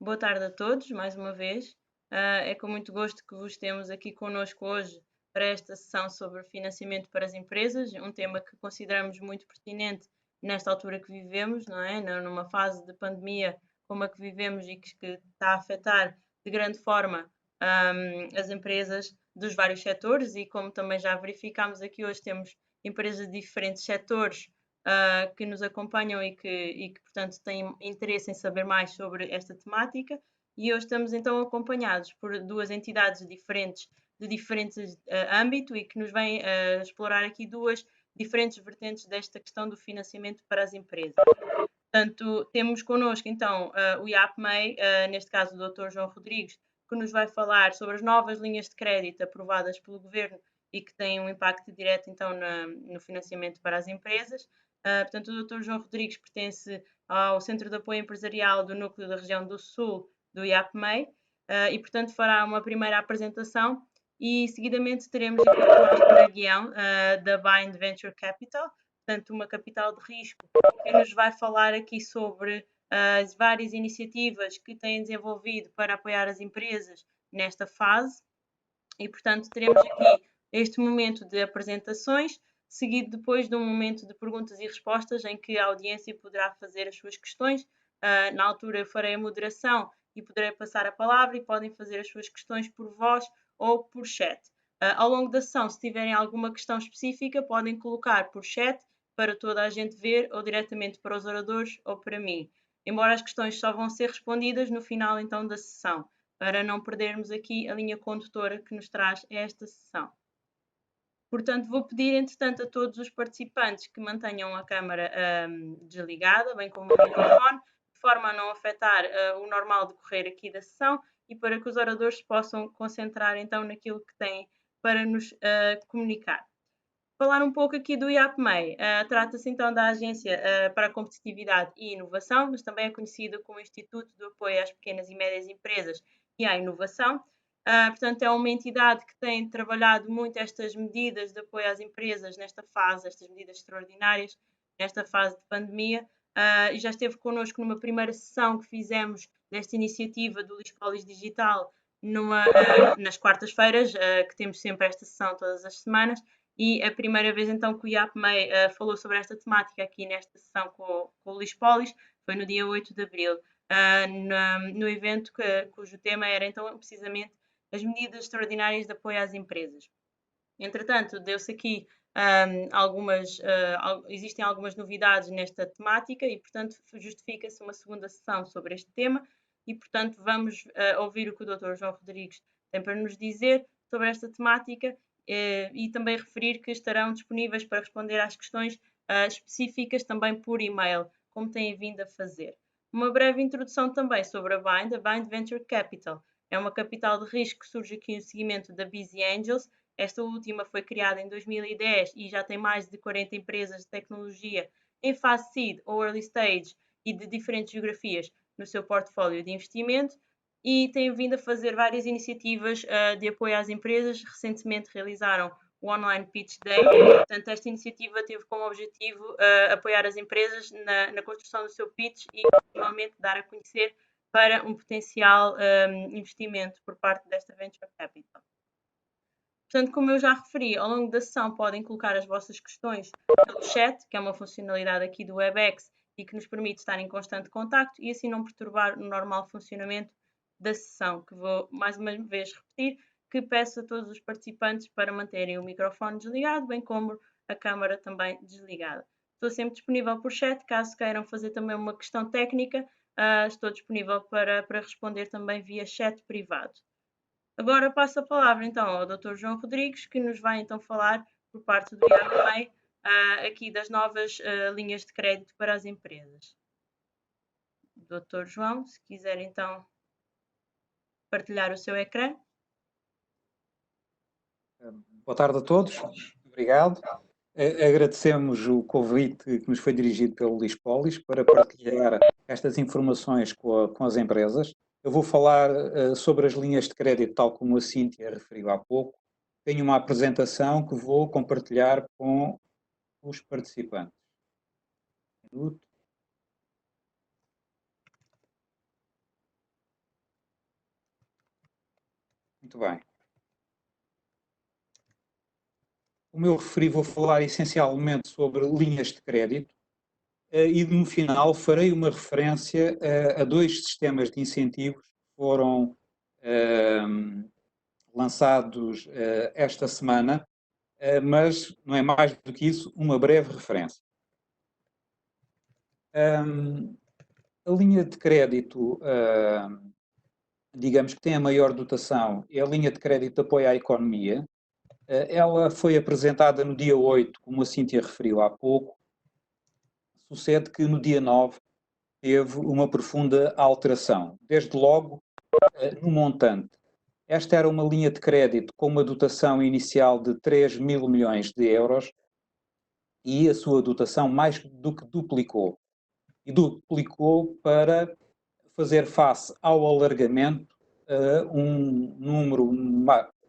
Boa tarde a todos, mais uma vez. É com muito gosto que vos temos aqui connosco hoje para esta sessão sobre financiamento para as empresas, um tema que consideramos muito pertinente nesta altura que vivemos, não é? Numa fase de pandemia como a que vivemos e que está a afetar de grande forma as empresas dos vários setores e como também já verificámos aqui hoje, temos empresas de diferentes setores que nos acompanham e que, portanto, têm interesse em saber mais sobre esta temática. E hoje estamos então acompanhados por duas entidades diferentes, de diferentes âmbito e que nos vêm explorar aqui duas diferentes vertentes desta questão do financiamento para as empresas. Portanto, temos connosco então o IAPMEI, neste caso o Dr. João Rodrigues, que nos vai falar sobre as novas linhas de crédito aprovadas pelo Governo e que têm um impacto direto então no financiamento para as empresas. Portanto, o Dr. João Rodrigues pertence ao Centro de Apoio Empresarial do Núcleo da Região do Sul do IAPMEI e, portanto, fará uma primeira apresentação e, seguidamente, teremos aqui o Cláudio Guião, da Bind Venture Capital, portanto, uma capital de risco, que nos vai falar aqui sobre as várias iniciativas que têm desenvolvido para apoiar as empresas nesta fase e, portanto, teremos aqui este momento de apresentações, seguido depois de um momento de perguntas e respostas em que a audiência poderá fazer as suas questões. Na altura eu farei a moderação e poderei passar a palavra e podem fazer as suas questões por voz ou por chat. Ao longo da sessão, se tiverem alguma questão específica, podem colocar por chat para toda a gente ver ou diretamente para os oradores ou para mim. Embora as questões só vão ser respondidas no final então da sessão, para não perdermos aqui a linha condutora que nos traz esta sessão. Portanto, vou pedir, entretanto, a todos os participantes que mantenham a câmara desligada, bem como o microfone, de forma a não afetar o normal decorrer aqui da sessão e para que os oradores se possam concentrar então naquilo que têm para nos comunicar. Falar um pouco aqui do IAPMEI. Trata-se então da Agência para a Competitividade e Inovação, mas também é conhecida como Instituto de Apoio às Pequenas e Médias Empresas e à Inovação. Portanto, é uma entidade que tem trabalhado muito estas medidas de apoio às empresas nesta fase, estas medidas extraordinárias, nesta fase de pandemia, e já esteve connosco numa primeira sessão que fizemos desta iniciativa do Lispolis Digital nas quartas-feiras, que temos sempre esta sessão todas as semanas, e a primeira vez então que o IAPMEI falou sobre esta temática aqui nesta sessão com o Lispolis foi no dia 8 de Abril, no evento cujo tema era então precisamente as medidas extraordinárias de apoio às empresas. Entretanto, deu-se aqui existem algumas novidades nesta temática e, portanto, justifica-se uma segunda sessão sobre este tema e, portanto, vamos ouvir o que o Dr. João Rodrigues tem para nos dizer sobre esta temática e também referir que estarão disponíveis para responder às questões específicas também por e-mail, como têm vindo a fazer. Uma breve introdução também sobre a Bind Venture Capital. É uma capital de risco que surge aqui no seguimento da Busy Angels. Esta última foi criada em 2010 e já tem mais de 40 empresas de tecnologia em fase seed ou early stage e de diferentes geografias no seu portfólio de investimento e tem vindo a fazer várias iniciativas de apoio às empresas. Recentemente realizaram o Online Pitch Day. Portanto, esta iniciativa teve como objetivo apoiar as empresas na construção do seu pitch e, finalmente, dar a conhecer para um potencial investimento por parte desta Venture Capital. Portanto, como eu já referi, ao longo da sessão podem colocar as vossas questões pelo chat, que é uma funcionalidade aqui do WebEx e que nos permite estar em constante contacto e assim não perturbar o normal funcionamento da sessão, que vou mais uma vez repetir, que peço a todos os participantes para manterem o microfone desligado, bem como a câmara também desligada. Estou sempre disponível por chat, caso queiram fazer também uma questão técnica, estou disponível para responder também via chat privado. Agora passo a palavra então ao Dr. João Rodrigues, que nos vai então falar por parte do IAPMEI aqui das novas linhas de crédito para as empresas. Dr. João, se quiser então partilhar o seu ecrã. Boa tarde a todos, obrigado. Agradecemos o convite que nos foi dirigido pelo Lispolis para partilhar estas informações com as empresas. Eu vou falar sobre as linhas de crédito, tal como a Cíntia referiu há pouco. Tenho uma apresentação que vou compartilhar com os participantes. Um minuto. Muito bem. Como eu referi, vou falar essencialmente sobre linhas de crédito e no final farei uma referência a dois sistemas de incentivos que foram lançados esta semana, mas não é mais do que isso, uma breve referência. A linha de crédito, digamos que tem a maior dotação, é a linha de crédito de apoio à economia. Ela foi apresentada no dia 8, como a Cíntia referiu há pouco. Sucede que no dia 9 teve uma profunda alteração, desde logo no montante. Esta era uma linha de crédito com uma dotação inicial de 3 mil milhões de euros e a sua dotação mais do que duplicou. E duplicou para fazer face ao alargamento a um número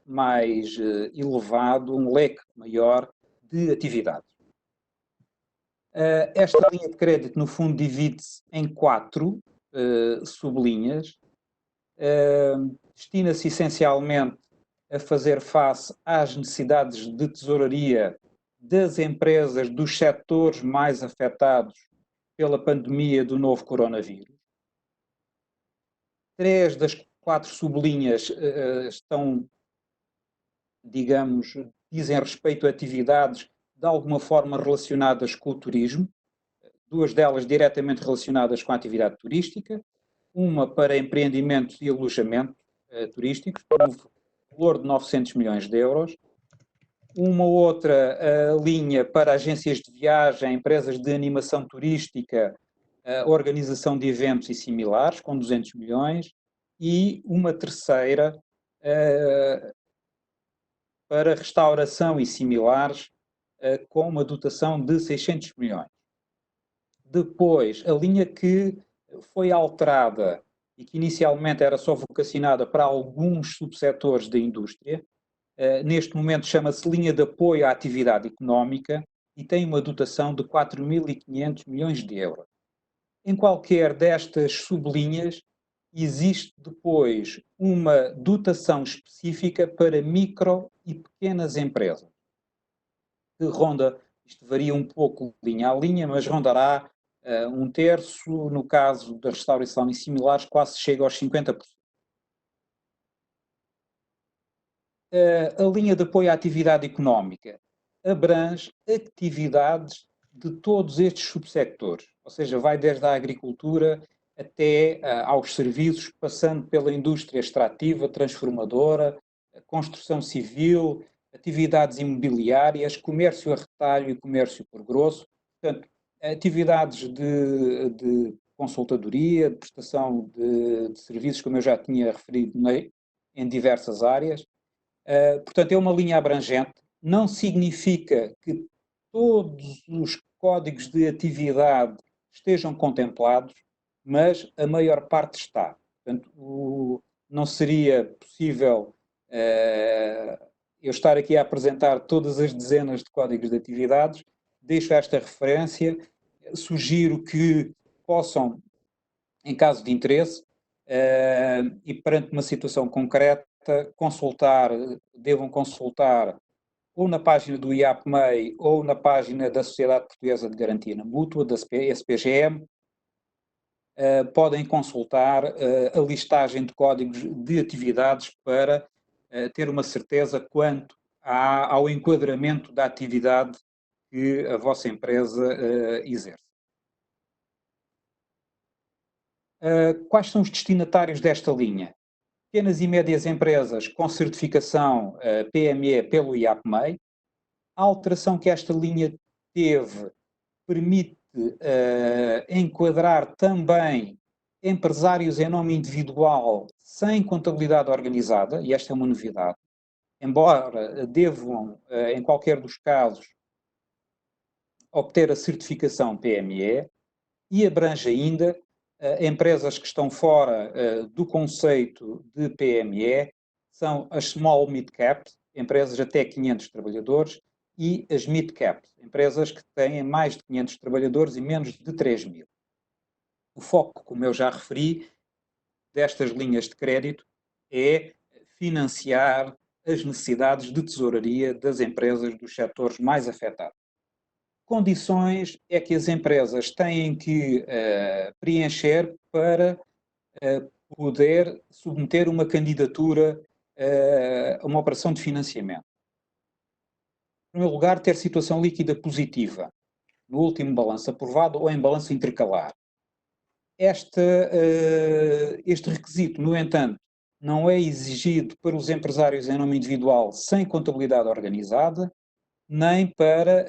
mais elevado, um leque maior de atividades. Esta linha de crédito, no fundo, divide-se em 4 sublinhas. Destina-se essencialmente a fazer face às necessidades de tesouraria das empresas dos setores mais afetados pela pandemia do novo coronavírus. 3 das 4 sublinhas estão, digamos, dizem respeito a atividades de alguma forma relacionadas com o turismo, 2 delas diretamente relacionadas com a atividade turística, uma para empreendimentos e alojamento turísticos, por um valor de 900 milhões de euros, uma outra linha para agências de viagem, empresas de animação turística, organização de eventos e similares, com 200 milhões, e uma terceira para restauração e similares, com uma dotação de 600 milhões. Depois, a linha que foi alterada e que inicialmente era só vocacionada para alguns subsetores da indústria, neste momento chama-se linha de apoio à atividade económica e tem uma dotação de 4.500 milhões de euros. Em qualquer destas sublinhas existe depois uma dotação específica para micro e pequenas empresas, que ronda, isto varia um pouco linha a linha, mas rondará um terço, no caso da restauração e similares, quase chega aos 50%. A linha de apoio à atividade económica abrange atividades de todos estes subsectores, ou seja, vai desde a agricultura até aos serviços, passando pela indústria extrativa, transformadora, construção civil, atividades imobiliárias, comércio a retalho e comércio por grosso, portanto, atividades de consultadoria, de prestação de serviços, como eu já tinha referido, em diversas áreas. Portanto, é uma linha abrangente, não significa que todos os códigos de atividade estejam contemplados, mas a maior parte está. Portanto, não seria possível eu estar aqui a apresentar todas as dezenas de códigos de atividades. Deixo esta referência, sugiro que possam, em caso de interesse, e perante uma situação concreta, devam consultar ou na página do IAPMEI ou na página da Sociedade Portuguesa de Garantia na Mútua, da SPGM, podem consultar a listagem de códigos de atividades para ter uma certeza quanto ao enquadramento da atividade que a vossa empresa exerce. Quais são os destinatários desta linha? Pequenas e médias empresas com certificação PME pelo IAPMEI. A alteração que esta linha teve permite enquadrar também empresários em nome individual sem contabilidade organizada, e esta é uma novidade, embora devam, em qualquer dos casos, obter a certificação PME, e abrange ainda empresas que estão fora do conceito de PME, são as Small Mid Caps, empresas até 500 trabalhadores, e as Mid Caps, empresas que têm mais de 500 trabalhadores e menos de 3.000. O foco, como eu já referi, destas linhas de crédito é financiar as necessidades de tesouraria das empresas dos setores mais afetados. Condições é que as empresas têm que preencher para poder submeter uma candidatura a uma operação de financiamento. Em primeiro lugar, ter situação líquida positiva no último balanço aprovado ou em balanço intercalar. Este requisito, no entanto, não é exigido para os empresários em nome individual sem contabilidade organizada, nem para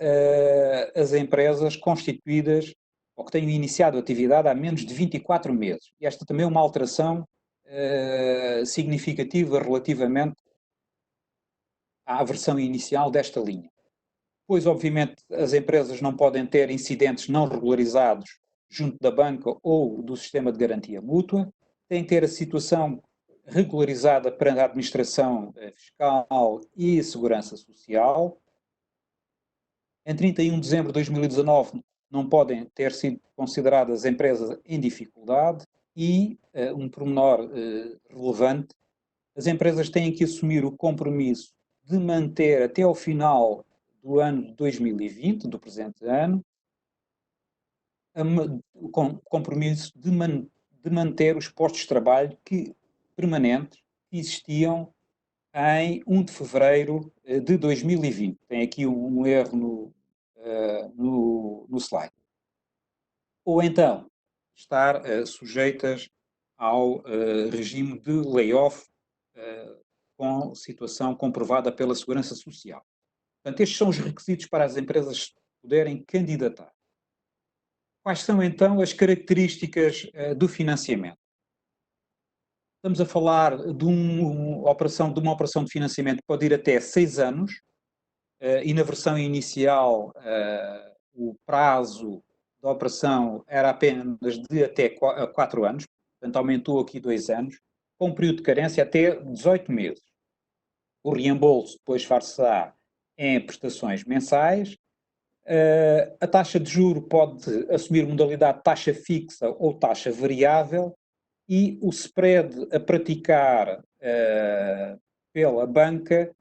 as empresas constituídas ou que tenham iniciado atividade há menos de 24 meses. E esta também é uma alteração significativa relativamente à versão inicial desta linha. Pois, obviamente, as empresas não podem ter incidentes não regularizados junto da banca ou do sistema de garantia mútua, têm que ter a situação regularizada perante a administração fiscal e segurança social. Em 31 de dezembro de 2019 não podem ter sido consideradas empresas em dificuldade e, um pormenor relevante, as empresas têm que assumir o compromisso de manter até ao final do ano de 2020, do presente ano, o compromisso de manter os postos de trabalho permanentes que existiam em 1 de fevereiro de 2020. Tem aqui um erro no slide. Ou então, estar sujeitas ao regime de layoff com situação comprovada pela Segurança Social. Portanto, estes são os requisitos para as empresas poderem candidatar. Quais são, então, as características do financiamento? Estamos a falar de uma operação de financiamento que pode ir até 6 anos, e na versão inicial o prazo da operação era apenas de até 4 anos, portanto aumentou aqui 2 anos, com um período de carência até 18 meses. O reembolso depois far-se-á em prestações mensais. A taxa de juro pode assumir modalidade taxa fixa ou taxa variável e o spread a praticar pela banca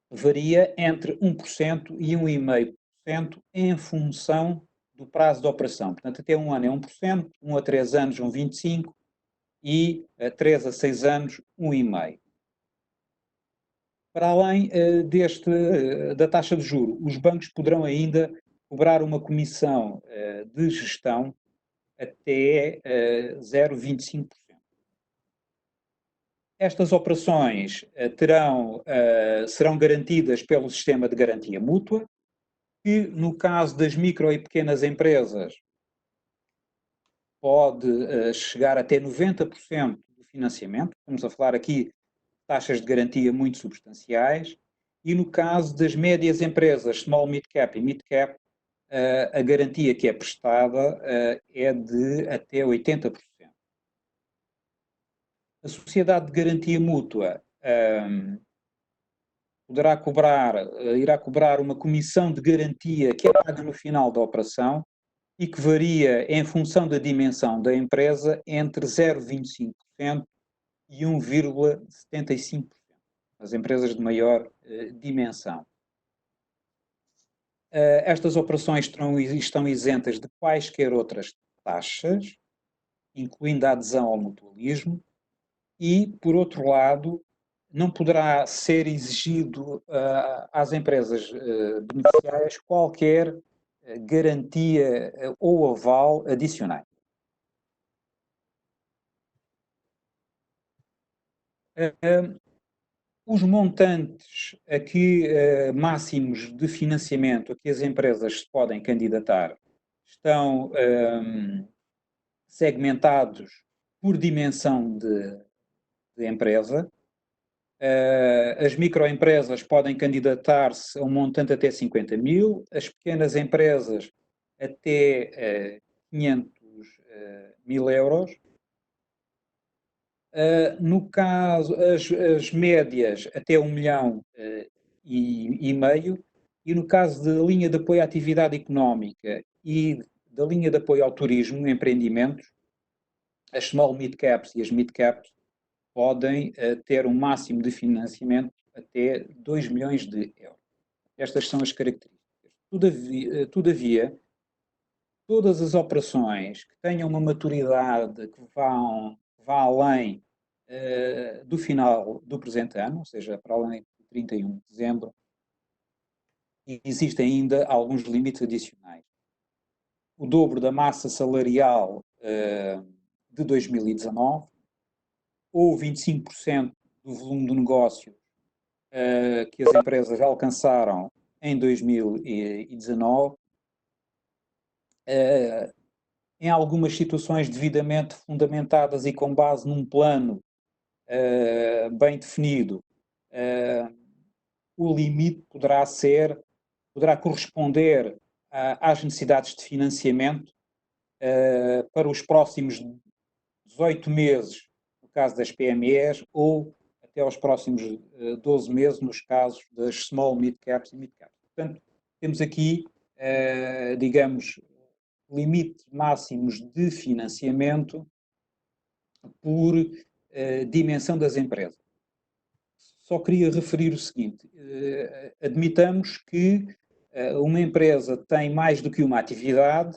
varia entre 1% e 1,5% em função do prazo de operação. Portanto, até 1 ano é 1%, 1 a 3 anos 1,25% e a 3 a 6 anos 1,5%. Para além da taxa de juro, os bancos poderão ainda cobrar uma comissão de gestão até 0,25%. Estas operações serão garantidas pelo sistema de garantia mútua, que no caso das micro e pequenas empresas pode chegar até 90% do financiamento. Estamos a falar aqui taxas de garantia muito substanciais, e no caso das médias empresas, small mid cap e mid cap, a garantia que é prestada é de até 80%. A sociedade de garantia mútua irá cobrar uma comissão de garantia que é paga no final da operação e que varia em função da dimensão da empresa entre 0,25% e 1,75%, as empresas de maior dimensão. Estas operações estão isentas de quaisquer outras taxas, incluindo a adesão ao mutualismo, e, por outro lado, não poderá ser exigido às empresas beneficiárias qualquer garantia ou aval adicionais. Os montantes máximos de financiamento a que as empresas se podem candidatar estão segmentados por dimensão de empresa. As microempresas podem candidatar-se a um montante até 50 mil, as pequenas empresas até 500 mil euros. No caso, as médias até 1 milhão e meio, e no caso da linha de apoio à atividade económica e da linha de apoio ao turismo, empreendimentos, as small mid caps e as mid caps podem ter um máximo de financiamento até 2 milhões de euros. Estas são as características. Todavia, todas as operações que tenham uma maturidade que vá além do final do presente ano, ou seja, para além de 31 de dezembro, existem ainda alguns limites adicionais. O dobro da massa salarial de 2019, ou 25% do volume do negócio que as empresas alcançaram em 2019, em algumas situações devidamente fundamentadas e com base num plano bem definido, o limite poderá corresponder às necessidades de financiamento para os próximos 18 meses, no caso das PMEs, ou até aos próximos 12 meses, nos casos das small, mid caps e mid caps. Portanto, temos aqui, digamos, limites máximos de financiamento por dimensão das empresas. Só queria referir o seguinte: admitamos que uma empresa tem mais do que uma atividade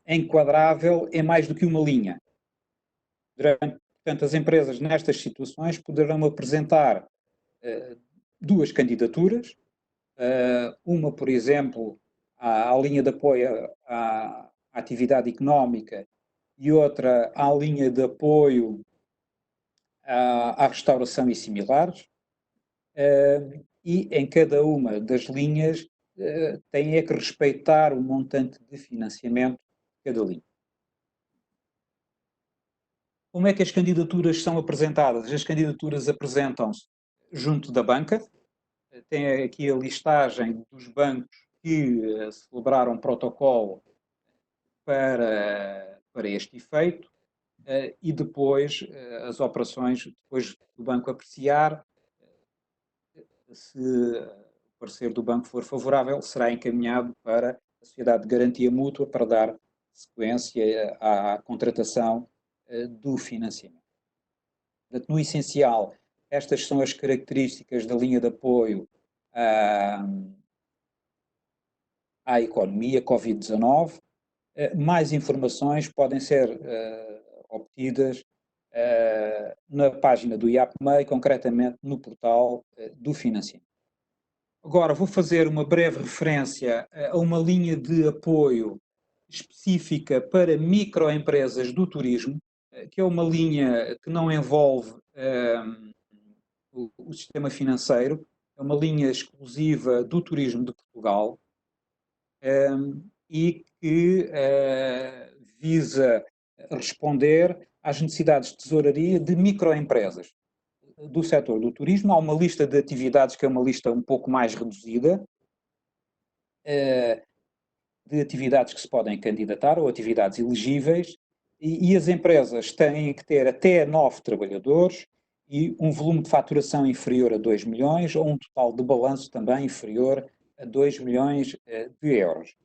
enquadrável em mais do que uma linha. Portanto, as empresas nestas situações poderão apresentar duas candidaturas, uma, por exemplo, à linha de apoio à atividade económica e outra à linha de apoio à restauração e similares, e em cada uma das linhas tem que respeitar o montante de financiamento de cada linha. Como é que as candidaturas são apresentadas? As candidaturas apresentam-se junto da banca. Tem aqui a listagem dos bancos que celebraram protocolo para este efeito, e depois as operações, depois do banco apreciar, se o parecer do banco for favorável, será encaminhado para a Sociedade de Garantia Mútua para dar sequência à contratação do financiamento. Portanto, no essencial, estas são as características da linha de apoio à economia Covid-19. Mais informações podem ser obtidas na página do IAPMEI, concretamente no portal do financiamento. Agora vou fazer uma breve referência a uma linha de apoio específica para microempresas do turismo, que é uma linha que não envolve o sistema financeiro, é uma linha exclusiva do turismo de Portugal, e que visa responder às necessidades de tesouraria de microempresas do setor do turismo. Há uma lista de atividades que é uma lista um pouco mais reduzida, de atividades que se podem candidatar ou atividades elegíveis, e as empresas têm que ter até 9 trabalhadores e um volume de faturação inferior a 2 milhões ou um total de balanço também inferior a 2 milhões de euros.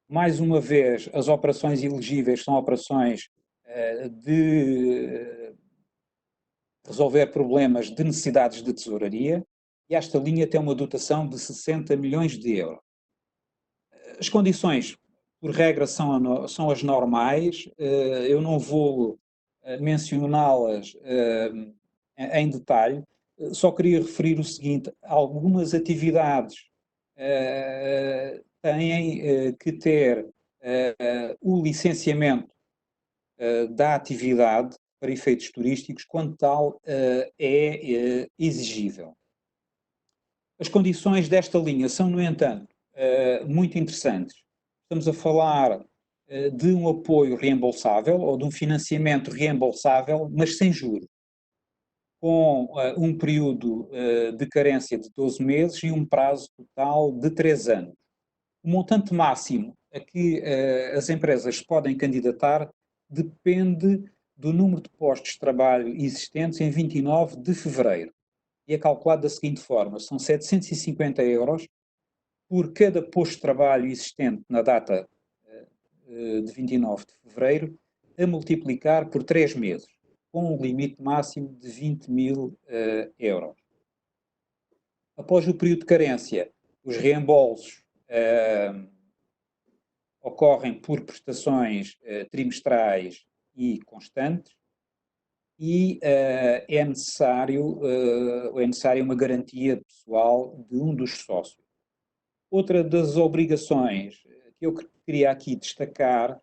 Mais uma vez, as operações elegíveis são operações de resolver problemas de necessidades de tesouraria, e esta linha tem uma dotação de 60 milhões de euros. As condições, por regra, são as normais. Eu não vou mencioná-las em detalhe, só queria referir o seguinte: algumas atividades têm que ter o licenciamento da atividade para efeitos turísticos, quando tal é exigível. As condições desta linha são, no entanto, muito interessantes. Estamos a falar de um apoio reembolsável ou de um financiamento reembolsável, mas sem juros, com um período de carência de 12 meses e um prazo total de 3 anos. O montante máximo a que as empresas podem candidatar depende do número de postos de trabalho existentes em 29 de fevereiro. E é calculado da seguinte forma: são 750 euros por cada posto de trabalho existente na data de 29 de fevereiro, a multiplicar por 3 meses. com um limite máximo de 20.000 euros. Após o período de carência, os reembolsos ocorrem por prestações trimestrais e constantes e é necessário uma garantia pessoal de um dos sócios. Outra das obrigações que eu queria aqui destacar,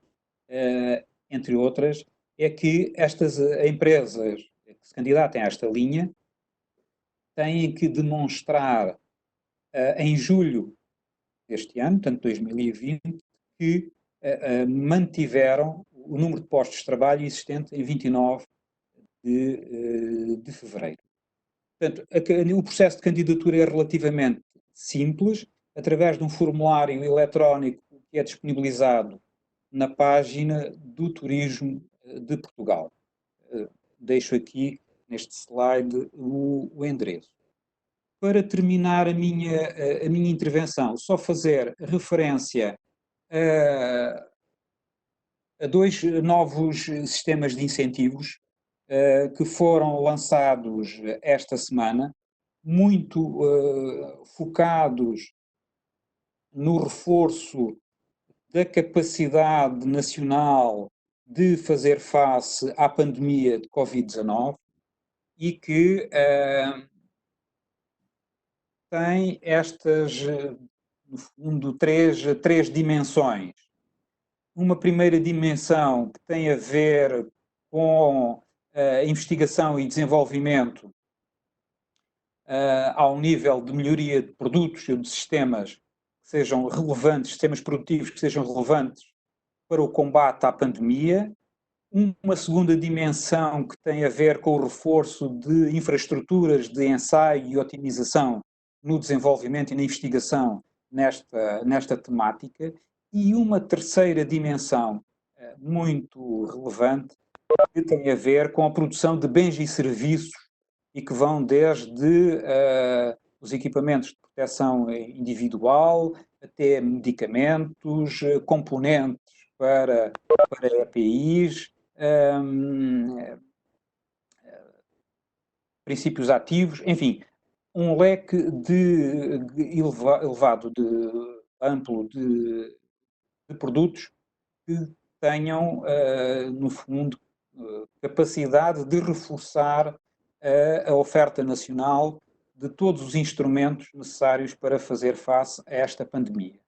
entre outras, é que estas empresas que se candidatem a esta linha têm que demonstrar em julho deste ano, portanto 2020, que mantiveram o número de postos de trabalho existente em 29 de fevereiro. Portanto, o processo de candidatura é relativamente simples, através de um formulário eletrónico que é disponibilizado na página do Turismo de Portugal. Deixo aqui neste slide o endereço. Para terminar a minha intervenção, só fazer referência a dois novos sistemas de incentivos que foram lançados esta semana, muito focados no reforço da capacidade nacional de fazer face à pandemia de Covid-19 e que tem estas, no fundo, três dimensões. Uma primeira dimensão que tem a ver com investigação e desenvolvimento ao nível de melhoria de produtos ou de sistemas que sejam relevantes, sistemas produtivos que sejam relevantes para o combate à pandemia. Uma segunda dimensão que tem a ver com o reforço de infraestruturas de ensaio e otimização no desenvolvimento e na investigação nesta temática. E uma terceira dimensão muito relevante que tem a ver com a produção de bens e serviços e que vão desde os equipamentos de proteção individual até medicamentos, componentes para EPIs, princípios ativos, enfim, um leque elevado, amplo de produtos que tenham, no fundo, capacidade de reforçar a oferta nacional de todos os instrumentos necessários para fazer face a esta pandemia.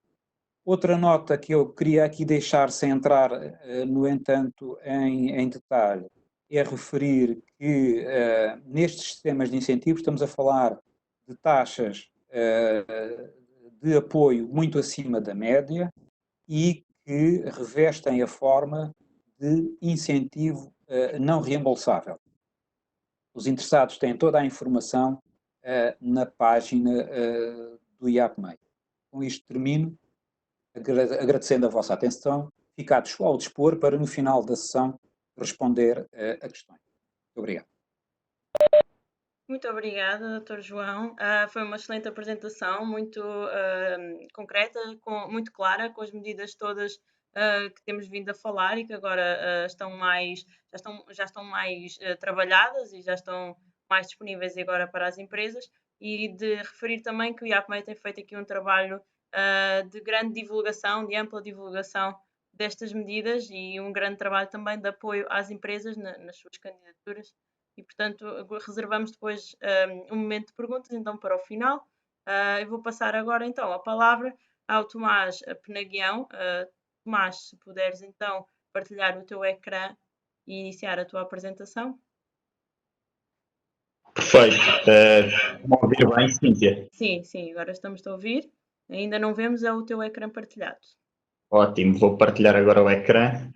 Outra nota que eu queria aqui deixar sem entrar, no entanto, em detalhe, é referir que nestes sistemas de incentivos estamos a falar de taxas de apoio muito acima da média e que revestem a forma de incentivo não reembolsável. Os interessados têm toda a informação na página do IAPMEI. Com isto termino, agradecendo a vossa atenção, fico ao dispor para, no final da sessão, responder a questões. Muito obrigado. Muito obrigada, Dr. João. Foi uma excelente apresentação, muito concreta, muito clara, com as medidas todas que temos vindo a falar e que agora já estão mais trabalhadas e já estão mais disponíveis agora para as empresas. E de referir também que o IAPMEI tem feito aqui um trabalho de grande divulgação, de ampla divulgação destas medidas e um grande trabalho também de apoio às empresas nas suas candidaturas. E, portanto, reservamos depois um momento de perguntas, então, para o final. Eu vou passar agora, então, a palavra ao Tomás Penaguião. Tomás, se puderes, então, partilhar o teu ecrã e iniciar a tua apresentação. Perfeito. Estão a ouvir bem, Cíntia? Sim, agora estamos a ouvir. Ainda não vemos o teu ecrã partilhado. Ótimo, vou partilhar agora o ecrã.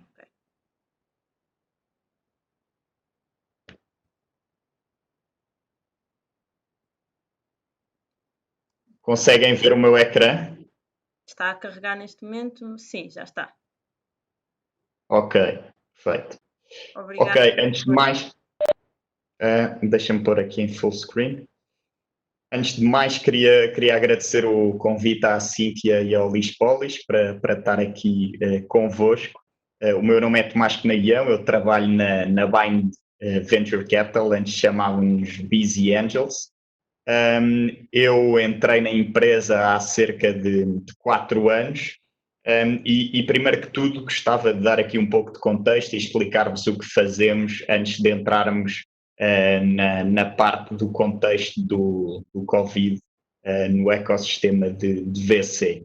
Conseguem ver o meu ecrã? Está a carregar neste momento? Sim, já está. Ok, perfeito. Obrigada. Ok, antes de mais, deixa-me pôr aqui em full screen. Antes de mais, queria agradecer o convite à Cíntia e ao Luís Polis para estar aqui convosco. O meu nome é Tomás Penaguião, eu trabalho na Bind Venture Capital, antes chamávamos Busy Angels. Eu entrei na empresa há cerca de 4 anos e primeiro que tudo gostava de dar aqui um pouco de contexto e explicar-vos o que fazemos antes de entrarmos na parte do contexto do Covid no ecossistema de VC.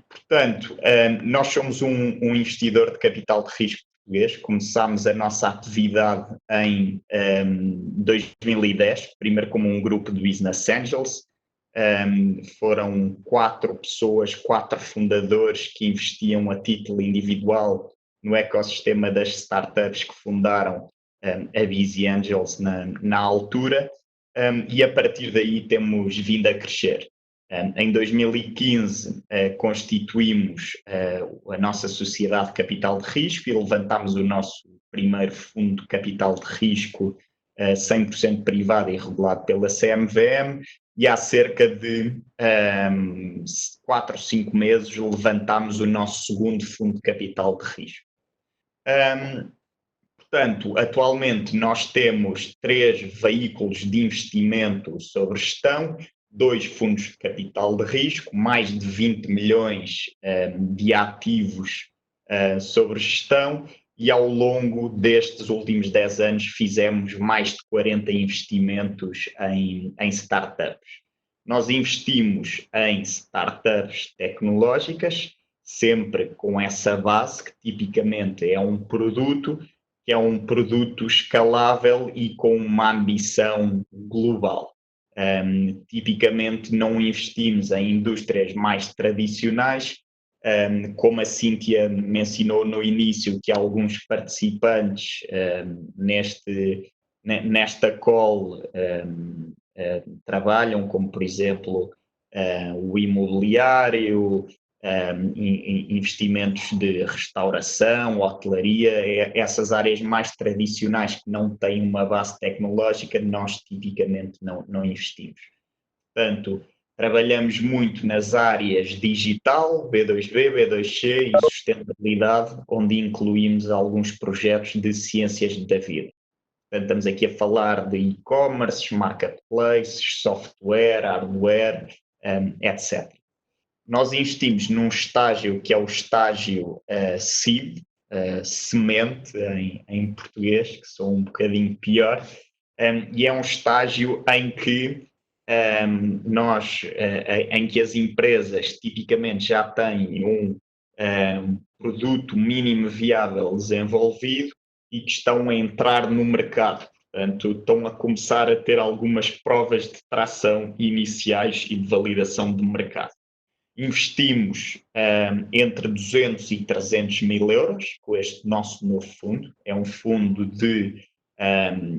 Portanto, nós somos um investidor de capital de risco português. Começámos a nossa atividade em 2010, primeiro como um grupo de Business Angels. Foram 4 pessoas, 4 fundadores que investiam a título individual no ecossistema das startups que fundaram a Busy Angels na altura, e a partir daí temos vindo a crescer. Em 2015 constituímos a nossa sociedade de capital de risco e levantámos o nosso primeiro fundo de capital de risco 100% privado e regulado pela CMVM, e há cerca de 4 ou 5 meses levantámos o nosso segundo fundo de capital de risco. Portanto, atualmente nós temos 3 veículos de investimento sobre gestão, 2 fundos de capital de risco, mais de 20 milhões de ativos sobre gestão, e ao longo destes últimos 10 anos fizemos mais de 40 investimentos em startups. Nós investimos em startups tecnológicas, sempre com essa base, que tipicamente é um produto escalável e com uma ambição global. Tipicamente não investimos em indústrias mais tradicionais, como a Cíntia mencionou no início, que alguns participantes nesta call trabalham, como por exemplo o imobiliário, investimentos de restauração, hotelaria, essas áreas mais tradicionais que não têm uma base tecnológica, nós tipicamente não investimos. Portanto, trabalhamos muito nas áreas digital, B2B, B2C e sustentabilidade, onde incluímos alguns projetos de ciências da vida. Portanto, estamos aqui a falar de e-commerce, marketplaces, software, hardware, etc. Nós investimos num estágio que é o estágio seed, semente em português, que sou um bocadinho pior, e é um estágio em que em que as empresas tipicamente já têm um produto mínimo viável desenvolvido e que estão a entrar no mercado. Portanto, estão a começar a ter algumas provas de tração iniciais e de validação do mercado. Investimos entre 200 e 300 mil euros com este nosso novo fundo. É um fundo de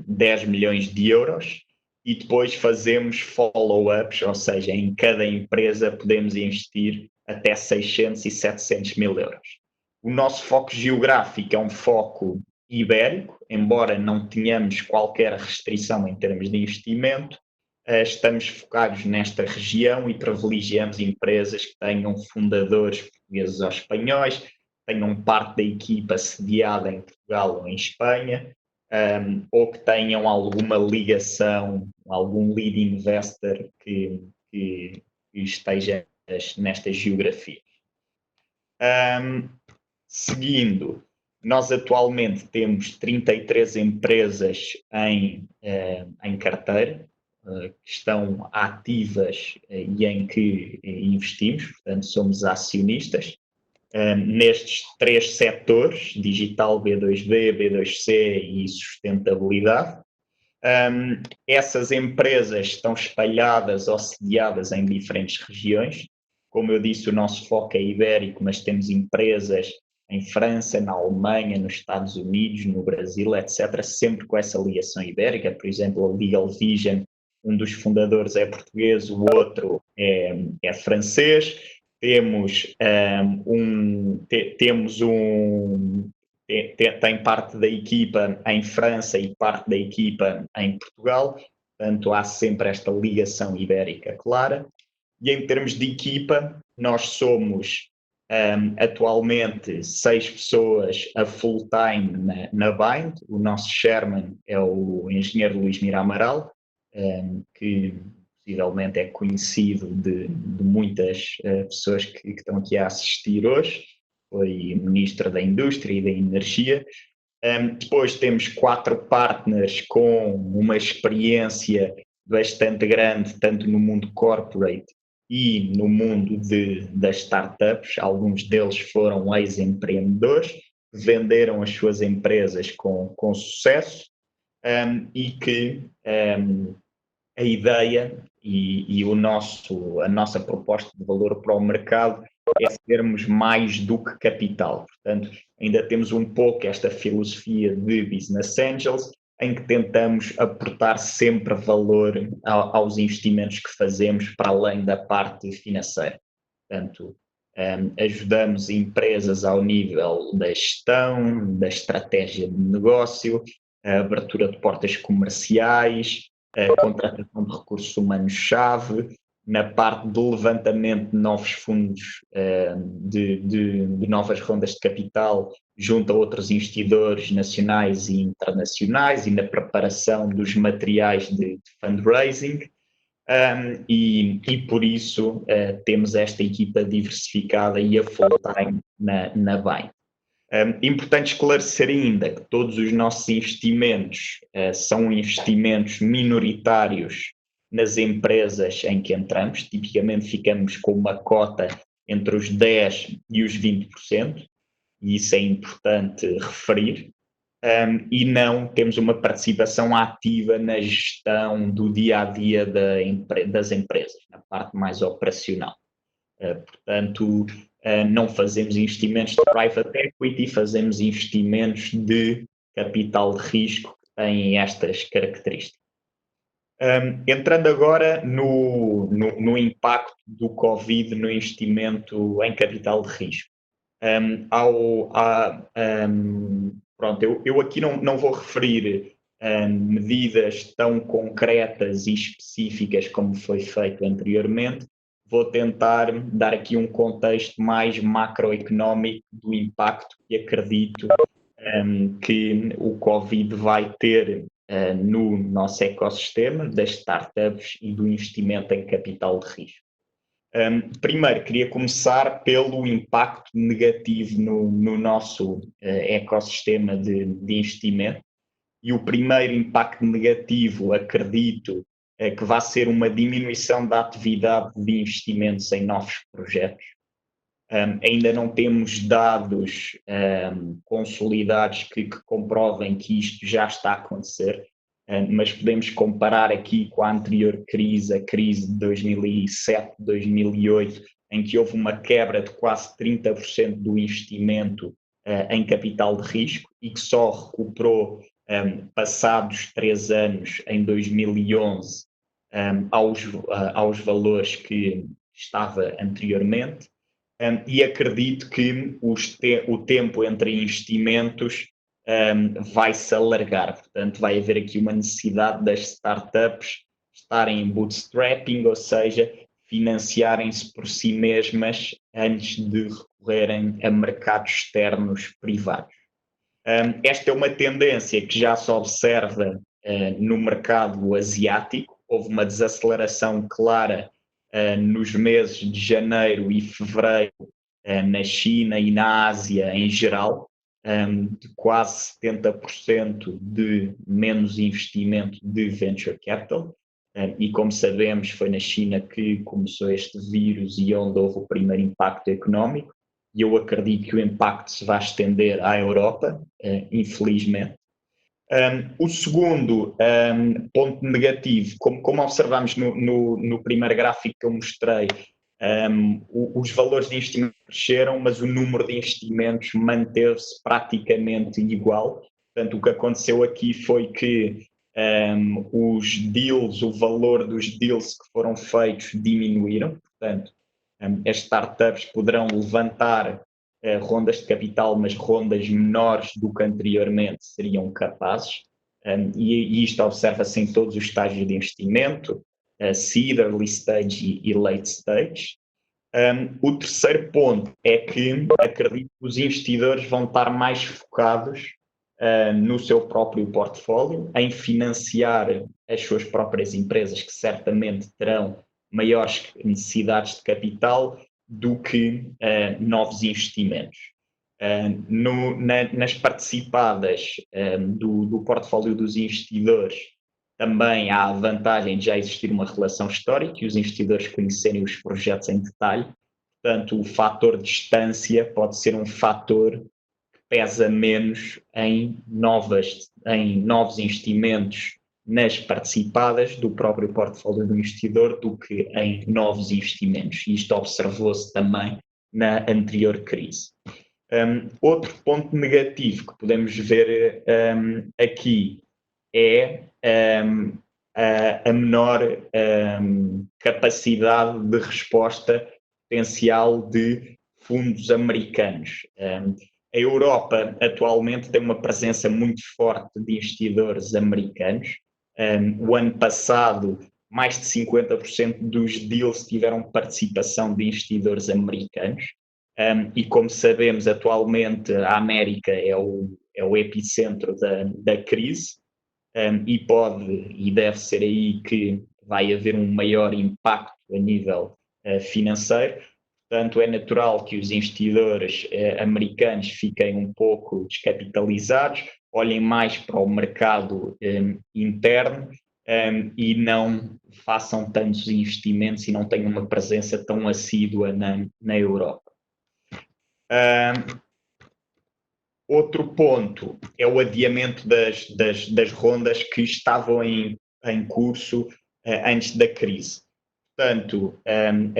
10 milhões de euros e depois fazemos follow-ups, ou seja, em cada empresa podemos investir até 600 e 700 mil euros. O nosso foco geográfico é um foco ibérico, embora não tenhamos qualquer restrição em termos de investimento. Estamos focados nesta região e privilegiamos empresas que tenham fundadores portugueses ou espanhóis, tenham parte da equipa sediada em Portugal ou em Espanha, ou que tenham alguma ligação, algum lead investor que esteja nesta geografia. Seguindo, nós atualmente temos 33 empresas em carteira, que estão ativas e em que investimos, portanto somos acionistas, nestes 3 setores, digital, B2B, B2C e sustentabilidade. Essas empresas estão espalhadas ou sediadas em diferentes regiões. Como eu disse, o nosso foco é ibérico, mas temos empresas em França, na Alemanha, nos Estados Unidos, no Brasil, etc., sempre com essa ligação ibérica. Por exemplo, a Legal Vision, um dos fundadores é português, o outro é francês. Tem parte da equipa em França e parte da equipa em Portugal, portanto há sempre esta ligação ibérica clara. E em termos de equipa, nós somos atualmente 6 pessoas a full-time na Bind. O nosso chairman é o engenheiro Luís Mira Amaral, que possivelmente é conhecido de muitas pessoas que estão aqui a assistir hoje. Foi ministro da Indústria e da Energia. Depois temos 4 partners com uma experiência bastante grande, tanto no mundo corporate e no mundo das startups. Alguns deles foram ex-empreendedores, venderam as suas empresas com sucesso, e que a ideia e a nossa proposta de valor para o mercado é sermos mais do que capital. Portanto, ainda temos um pouco esta filosofia de Business Angels, em que tentamos aportar sempre valor aos investimentos que fazemos para além da parte financeira. Portanto, ajudamos empresas ao nível da gestão, da estratégia de negócio, a abertura de portas comerciais, a contratação de recursos humanos-chave, na parte do levantamento de novos fundos, de novas rondas de capital junto a outros investidores nacionais e internacionais, e na preparação dos materiais de fundraising, e por isso temos esta equipa diversificada e a full-time na Bain. Importante esclarecer ainda que todos os nossos investimentos são investimentos minoritários nas empresas em que entramos. Tipicamente ficamos com uma cota entre os 10% e os 20%, e isso é importante referir, e não temos uma participação ativa na gestão do dia-a-dia das empresas, na parte mais operacional. Portanto, não fazemos investimentos de private equity, fazemos investimentos de capital de risco que têm estas características. Entrando agora no impacto do Covid no investimento em capital de risco. Pronto, eu aqui não vou referir medidas tão concretas e específicas como foi feito anteriormente. Vou tentar dar aqui um contexto mais macroeconómico do impacto que acredito que o Covid vai ter no nosso ecossistema das startups e do investimento em capital de risco. Primeiro, queria começar pelo impacto negativo no nosso ecossistema de investimento. E o primeiro impacto negativo, acredito, que vai ser uma diminuição da atividade de investimentos em novos projetos. Ainda não temos dados consolidados que comprovem que isto já está a acontecer, mas podemos comparar aqui com a anterior crise, a crise de 2007, 2008, em que houve uma quebra de quase 30% do investimento em capital de risco e que só recuperou passados 3 anos, em 2011, aos valores que estava anteriormente. E acredito que o tempo entre investimentos vai se alargar. Portanto, vai haver aqui uma necessidade das startups estarem em bootstrapping, ou seja, financiarem-se por si mesmas antes de recorrerem a mercados externos privados. Esta é uma tendência que já se observa no mercado asiático. Houve uma desaceleração clara nos meses de janeiro e fevereiro na China e na Ásia em geral, de quase 70% de menos investimento de venture capital, e como sabemos foi na China que começou este vírus e onde houve o primeiro impacto económico, e eu acredito que o impacto se vai estender à Europa, infelizmente. O segundo ponto negativo, como observamos no primeiro gráfico que eu mostrei, os valores de investimento cresceram, mas o número de investimentos manteve-se praticamente igual. Portanto, o que aconteceu aqui foi que os deals, o valor dos deals que foram feitos diminuíram. Portanto, as startups poderão levantar rondas de capital, mas rondas menores do que anteriormente seriam capazes. E isto observa-se em todos os estágios de investimento, seed, early stage e late stage. O terceiro ponto é que acredito que os investidores vão estar mais focados no seu próprio portfólio, em financiar as suas próprias empresas, que certamente terão maiores necessidades de capital do que novos investimentos. Nas participadas do portfólio dos investidores, também há a vantagem de já existir uma relação histórica e os investidores conhecerem os projetos em detalhe. Portanto, o fator distância pode ser um fator que pesa menos em novos investimentos nas participadas do próprio portfólio do investidor do que em novos investimentos. E isto observou-se também na anterior crise. Outro ponto negativo que podemos ver aqui é a menor capacidade de resposta potencial de fundos americanos. A Europa atualmente tem uma presença muito forte de investidores americanos. O ano passado, mais de 50% dos deals tiveram participação de investidores americanos. E como sabemos, atualmente a América é o epicentro da crise. E pode e deve ser aí que vai haver um maior impacto a nível financeiro. Portanto, é natural que os investidores americanos fiquem um pouco descapitalizados, olhem mais para o mercado interno e não façam tantos investimentos e não tenham uma presença tão assídua na Europa. Outro ponto é o adiamento das rondas que estavam em curso antes da crise. Portanto,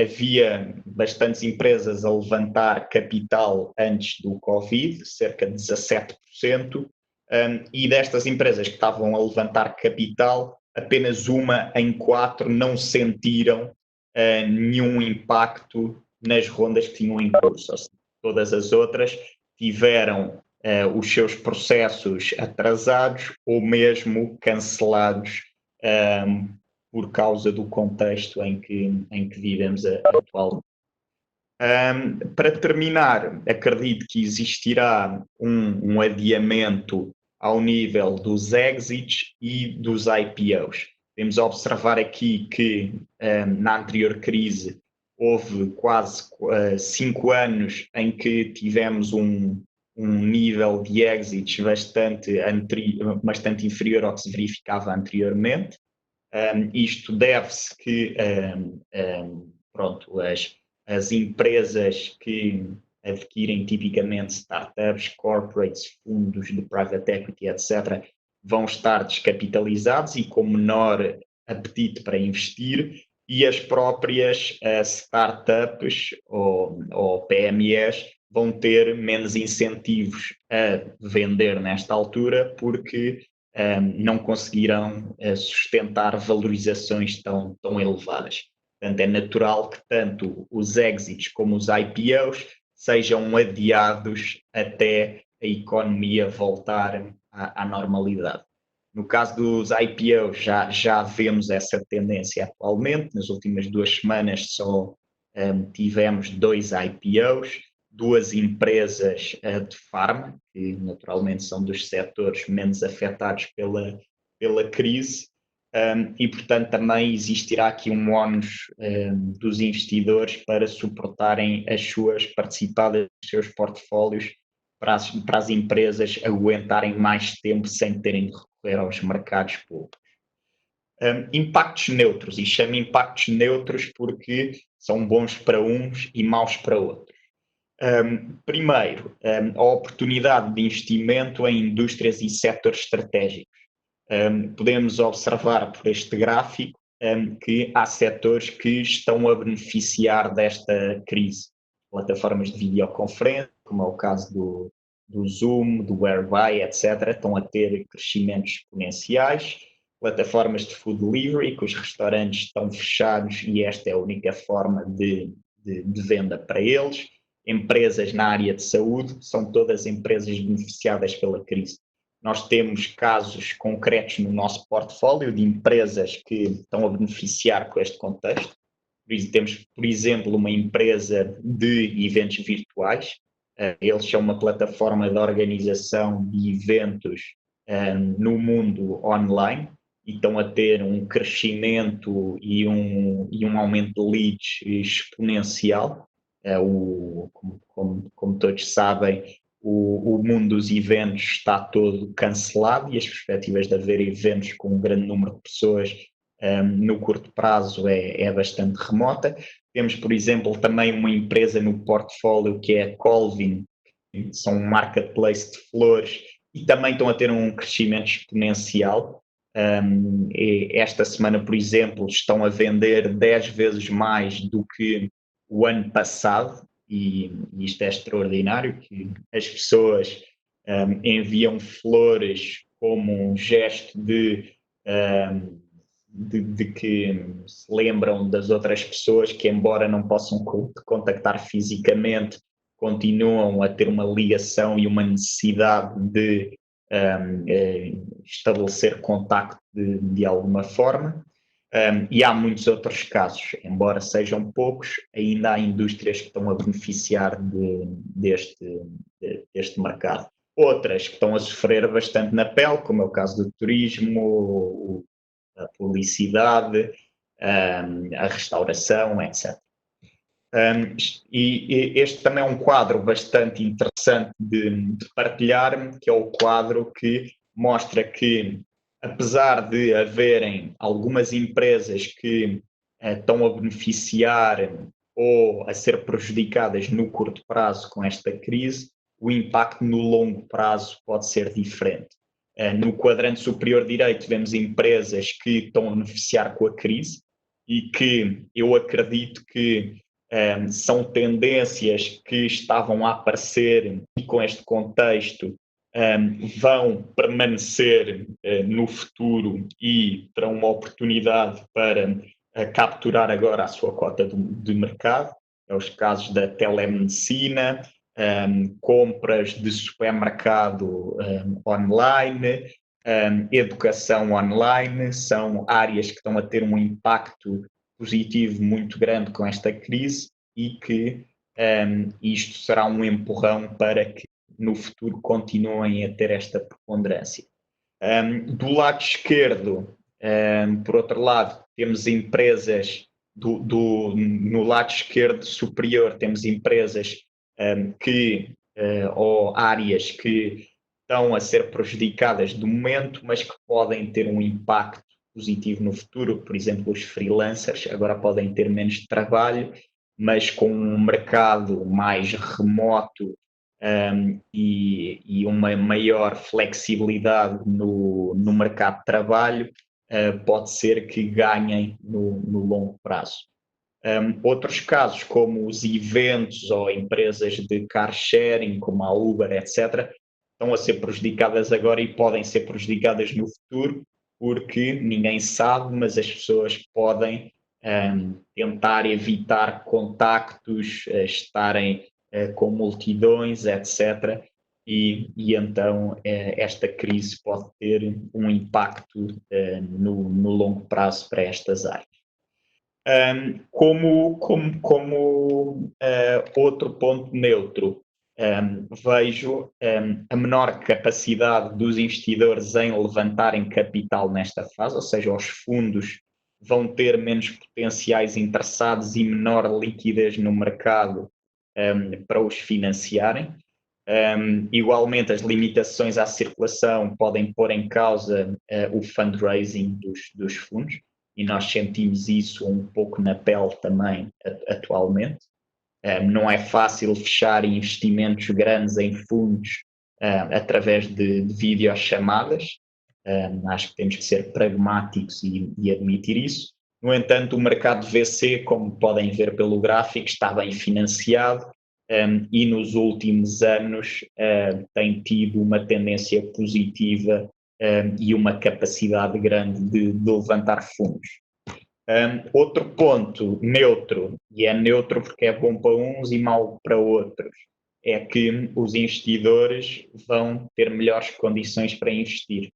havia bastantes empresas a levantar capital antes do Covid, cerca de 17%, e destas empresas que estavam a levantar capital, apenas uma em 4 não sentiram nenhum impacto nas rondas que tinham em curso. Ou seja, todas as outras tiveram os seus processos atrasados ou mesmo cancelados por causa do contexto em que vivemos atualmente. Para terminar, acredito que existirá um adiamento ao nível dos exits e dos IPOs. Podemos observar aqui que na anterior crise houve quase 5 anos em que tivemos um nível de exits bastante inferior ao que se verificava anteriormente. Isto deve-se que as empresas que adquirem tipicamente startups, corporates, fundos de private equity, etc., vão estar descapitalizados e com menor apetite para investir, e as próprias startups ou PMEs vão ter menos incentivos a vender nesta altura porque não conseguirão sustentar valorizações tão elevadas. Portanto, é natural que tanto os exits como os IPOs sejam adiados até a economia voltar à normalidade. No caso dos IPOs, já vemos essa tendência atualmente. Nas últimas 2 semanas só tivemos 2 IPOs, 2 empresas de farma, que naturalmente são dos setores menos afetados pela crise, e portanto também existirá aqui um ónus dos investidores para suportarem as suas participadas, os seus portfólios, para as empresas aguentarem mais tempo sem terem de recorrer aos mercados públicos. Impactos neutros, e chamo impactos neutros porque são bons para uns e maus para outros. Primeiro, a oportunidade de investimento em indústrias e setores estratégicos. Podemos observar por este gráfico que há setores que estão a beneficiar desta crise. Plataformas de videoconferência, como é o caso do Zoom, do Whereby, etc., estão a ter crescimentos exponenciais. Plataformas de food delivery, que os restaurantes estão fechados e esta é a única forma de venda para eles. Empresas na área de saúde, são todas empresas beneficiadas pela crise. Nós temos casos concretos no nosso portfólio de empresas que estão a beneficiar com este contexto, Temos, por exemplo, uma empresa de eventos virtuais. Eles são uma plataforma de organização de eventos no mundo online e estão a ter um crescimento e um aumento de leads exponencial. Como todos sabem, o mundo dos eventos está todo cancelado e as perspectivas de haver eventos com um grande número de pessoas no curto prazo é bastante remota. Temos, por exemplo, também uma empresa no portfólio que é a Colvin, que são um marketplace de flores e também estão a ter um crescimento exponencial. Esta semana, por exemplo, estão a vender 10 vezes mais do que o ano passado, e isto é extraordinário, que as pessoas enviam flores como um gesto de que se lembram das outras pessoas que, embora não possam contactar fisicamente, continuam a ter uma ligação e uma necessidade de estabelecer contacto de alguma forma. E há muitos outros casos, embora sejam poucos, ainda há indústrias que estão a beneficiar deste mercado. Outras que estão a sofrer bastante na pele, como é o caso do turismo, a publicidade, a restauração, etc. E este também é um quadro bastante interessante de partilhar, que é o quadro que mostra que, apesar de haverem algumas empresas que estão a beneficiar ou a ser prejudicadas no curto prazo com esta crise, o impacto no longo prazo pode ser diferente. No quadrante superior direito vemos empresas que estão a beneficiar com a crise e que eu acredito que são tendências que estavam a aparecer e com este contexto vão permanecer no futuro e terão uma oportunidade para capturar agora a sua cota de mercado. É os casos da telemedicina, compras de supermercado online, educação online, são áreas que estão a ter um impacto positivo muito grande com esta crise e que isto será um empurrão para que no futuro continuem a ter esta preponderância. Do lado esquerdo, por outro lado, temos empresas no lado esquerdo superior, temos empresas ou áreas que estão a ser prejudicadas de momento, mas que podem ter um impacto positivo no futuro. Por exemplo, os freelancers agora podem ter menos trabalho, mas com um mercado mais remoto e uma maior flexibilidade no mercado de trabalho, pode ser que ganhem no longo prazo. Outros casos, como os eventos ou empresas de car sharing, como a Uber, etc., estão a ser prejudicadas agora e podem ser prejudicadas no futuro, porque ninguém sabe, mas as pessoas podem tentar evitar contactos, estarem com multidões, etc. E então esta crise pode ter um impacto no longo prazo para estas áreas. Como outro ponto neutro, vejo a menor capacidade dos investidores em levantarem capital nesta fase, ou seja, os fundos vão ter menos potenciais interessados e menor liquidez no mercado para os financiarem. Igualmente, as limitações à circulação podem pôr em causa o fundraising dos fundos, e nós sentimos isso um pouco na pele também atualmente. Não é fácil fechar investimentos grandes em fundos através de videochamadas. Acho que temos que ser pragmáticos e admitir isso. No entanto, o mercado de VC, como podem ver pelo gráfico, está bem financiado e nos últimos anos tem tido uma tendência positiva e uma capacidade grande de levantar fundos. Outro ponto neutro, e é neutro porque é bom para uns e mau para outros, é que os investidores vão ter melhores condições para investir.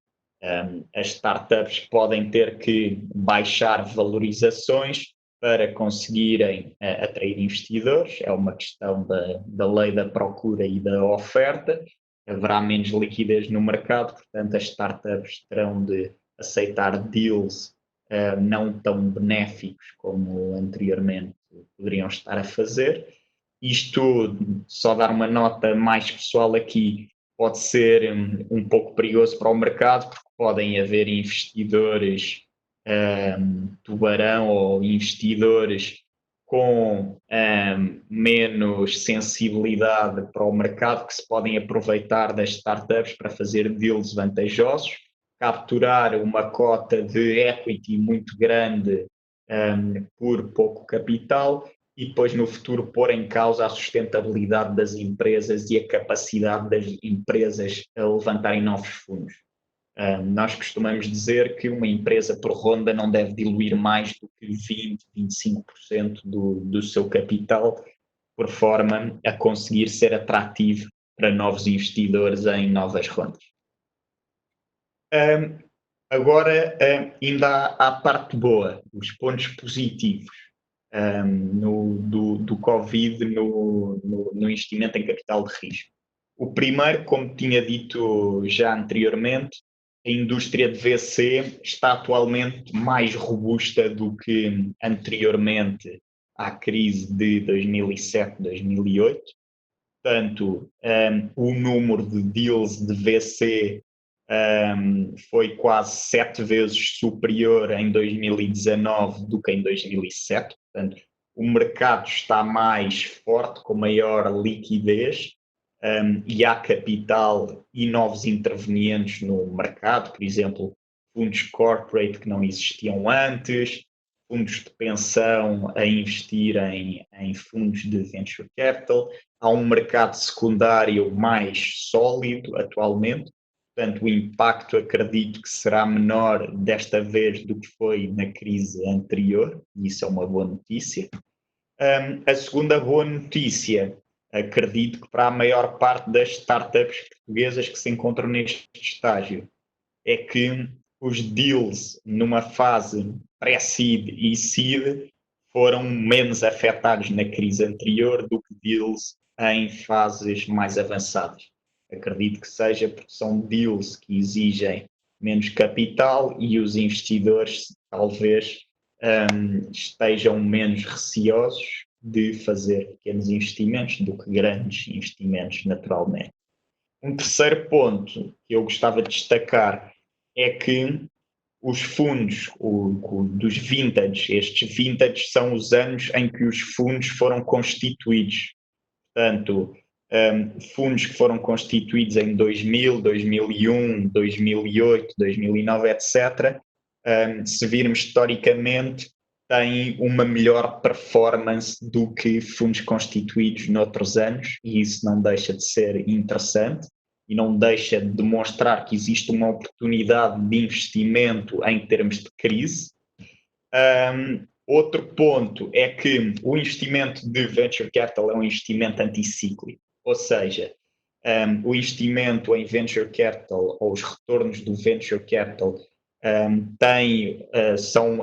As startups podem ter que baixar valorizações para conseguirem atrair investidores. É uma questão da lei da procura e da oferta. Haverá menos liquidez no mercado, portanto, as startups terão de aceitar deals não tão benéficos como anteriormente poderiam estar a fazer. Isto, só dar uma nota mais pessoal aqui, pode ser um pouco perigoso para o mercado, porque podem haver investidores tubarão ou investidores com menos sensibilidade para o mercado, que se podem aproveitar das startups para fazer deals vantajosos, capturar uma cota de equity muito grande por pouco capital e depois no futuro pôr em causa a sustentabilidade das empresas e a capacidade das empresas a levantarem novos fundos. Nós costumamos dizer que uma empresa por ronda não deve diluir mais do que 20, 25% do seu capital, por forma a conseguir ser atrativo para novos investidores em novas rondas. Agora, ainda há a parte boa, os pontos positivos do Covid no investimento em capital de risco. O primeiro, como tinha dito já anteriormente, a indústria de VC está atualmente mais robusta do que anteriormente à crise de 2007, 2008. Portanto, o número de deals de VC foi quase 7 vezes superior em 2019 do que em 2007. Portanto, o mercado está mais forte, com maior liquidez, e há capital e novos intervenientes no mercado, por exemplo, fundos corporate que não existiam antes, fundos de pensão a investir em fundos de venture capital. Há um mercado secundário mais sólido atualmente, portanto o impacto acredito que será menor desta vez do que foi na crise anterior, e isso é uma boa notícia. A segunda boa notícia, acredito que para a maior parte das startups portuguesas que se encontram neste estágio, é que os deals numa fase pré-seed e seed foram menos afetados na crise anterior do que deals em fases mais avançadas. Acredito que seja porque são deals que exigem menos capital e os investidores talvez estejam menos receosos de fazer pequenos investimentos do que grandes investimentos naturalmente. Um terceiro ponto que eu gostava de destacar é que os fundos dos vintage, estes vintage são os anos em que os fundos foram constituídos. Portanto, fundos que foram constituídos em 2000, 2001, 2008, 2009, etc., se virmos historicamente, têm uma melhor performance do que fundos constituídos noutros anos, e isso não deixa de ser interessante e não deixa de demonstrar que existe uma oportunidade de investimento em termos de crise. Outro ponto é que o investimento de venture capital é um investimento anticíclico, ou seja, o investimento em venture capital ou os retornos do venture capital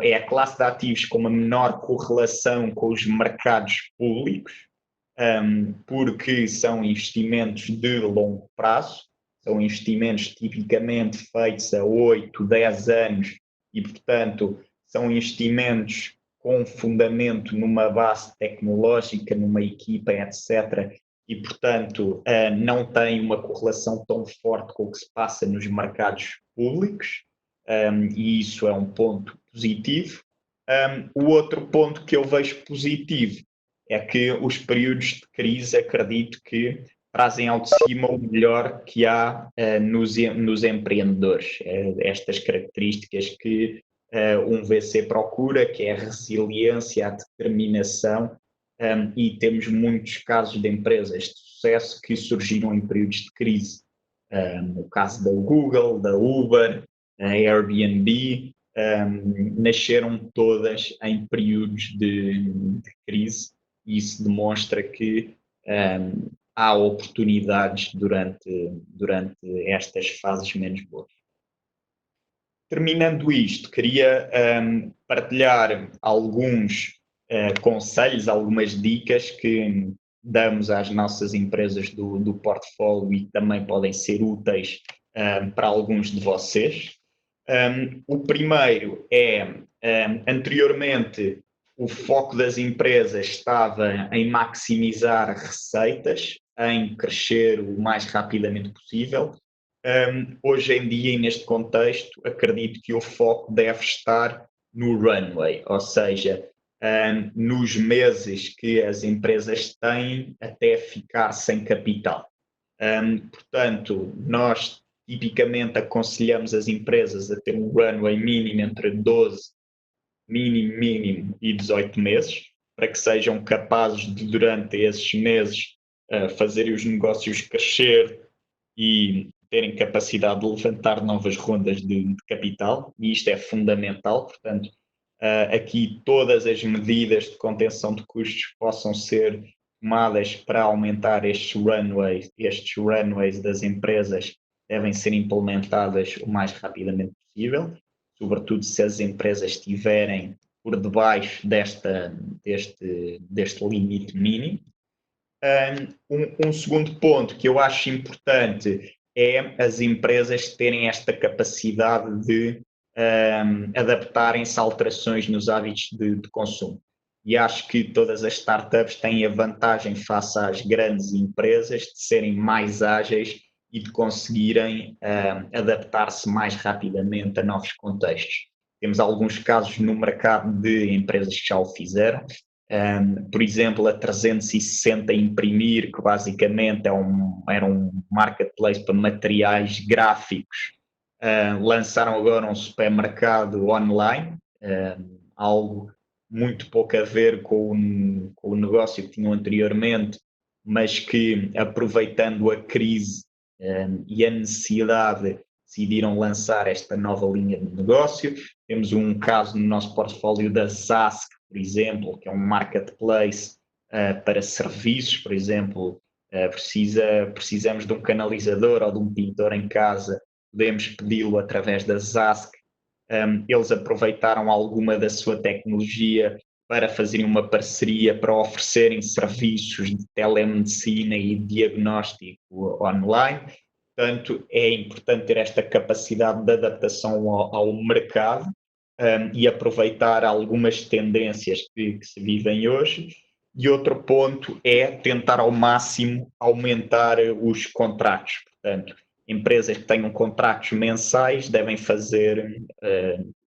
é a classe de ativos com uma menor correlação com os mercados públicos, porque são investimentos de longo prazo, são investimentos tipicamente feitos a 8, 10 anos e, portanto, são investimentos com fundamento numa base tecnológica, numa equipa, etc., e, portanto, não têm uma correlação tão forte com o que se passa nos mercados públicos, e isso é um ponto positivo. O outro ponto que eu vejo positivo é que os períodos de crise, acredito que trazem ao de cima o melhor que há nos empreendedores. Estas características que um VC procura, que é a resiliência, a determinação, e temos muitos casos de empresas de sucesso que surgiram em períodos de crise. O caso da Google, da Uber, a Airbnb, nasceram todas em períodos de crise, e isso demonstra que há oportunidades durante estas fases menos boas. Terminando isto, queria partilhar alguns conselhos, algumas dicas que damos às nossas empresas do portfólio e também podem ser úteis para alguns de vocês. O primeiro é, anteriormente, o foco das empresas estava em maximizar receitas, em crescer o mais rapidamente possível. Hoje em dia, e neste contexto, acredito que o foco deve estar no runway, ou seja, nos meses que as empresas têm até ficar sem capital. Portanto, nós tipicamente aconselhamos as empresas a ter um runway mínimo entre 12, mínimo e 18 meses, para que sejam capazes de, durante esses meses, fazerem os negócios crescer e terem capacidade de levantar novas rondas de capital, e isto é fundamental. Portanto, aqui todas as medidas de contenção de custos possam ser tomadas para aumentar estes runways das empresas devem ser implementadas o mais rapidamente possível, sobretudo se as empresas estiverem por debaixo deste limite mínimo. Um segundo ponto que eu acho importante é as empresas terem esta capacidade de adaptarem-se a alterações nos hábitos de consumo. E acho que todas as startups têm a vantagem face às grandes empresas de serem mais ágeis e de conseguirem adaptar-se mais rapidamente a novos contextos. Temos alguns casos no mercado de empresas que já o fizeram. Por exemplo, a 360 Imprimir, que basicamente era um marketplace para materiais gráficos, lançaram agora um supermercado online, algo muito pouco a ver com o negócio que tinham anteriormente, mas que, aproveitando a crise e a necessidade, decidiram lançar esta nova linha de negócio. Temos um caso no nosso portfólio da Zask, por exemplo, que é um marketplace para serviços. Por exemplo, precisamos de um canalizador ou de um pintor em casa, podemos pedi-lo através da Zask. Eles aproveitaram alguma da sua tecnologia para fazerem uma parceria para oferecerem serviços de telemedicina e diagnóstico online. Portanto, é importante ter esta capacidade de adaptação ao mercado e aproveitar algumas tendências que se vivem hoje. E outro ponto é tentar ao máximo aumentar os contratos. Portanto, empresas que tenham contratos mensais devem fazer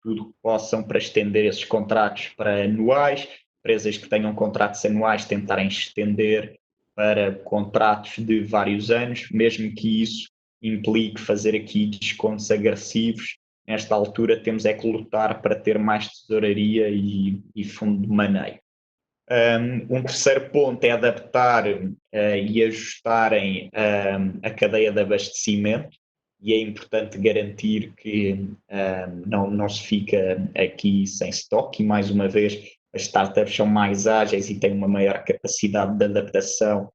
tudo o que possam para estender esses contratos para anuais. Empresas que tenham contratos anuais tentarem estender para contratos de vários anos, mesmo que isso implique fazer aqui descontos agressivos. Nesta altura temos é que lutar para ter mais tesouraria e fundo de maneio. Um terceiro ponto é adaptar e ajustarem a cadeia de abastecimento, e é importante garantir que não se fica aqui sem estoque, e mais uma vez as startups são mais ágeis e têm uma maior capacidade de adaptação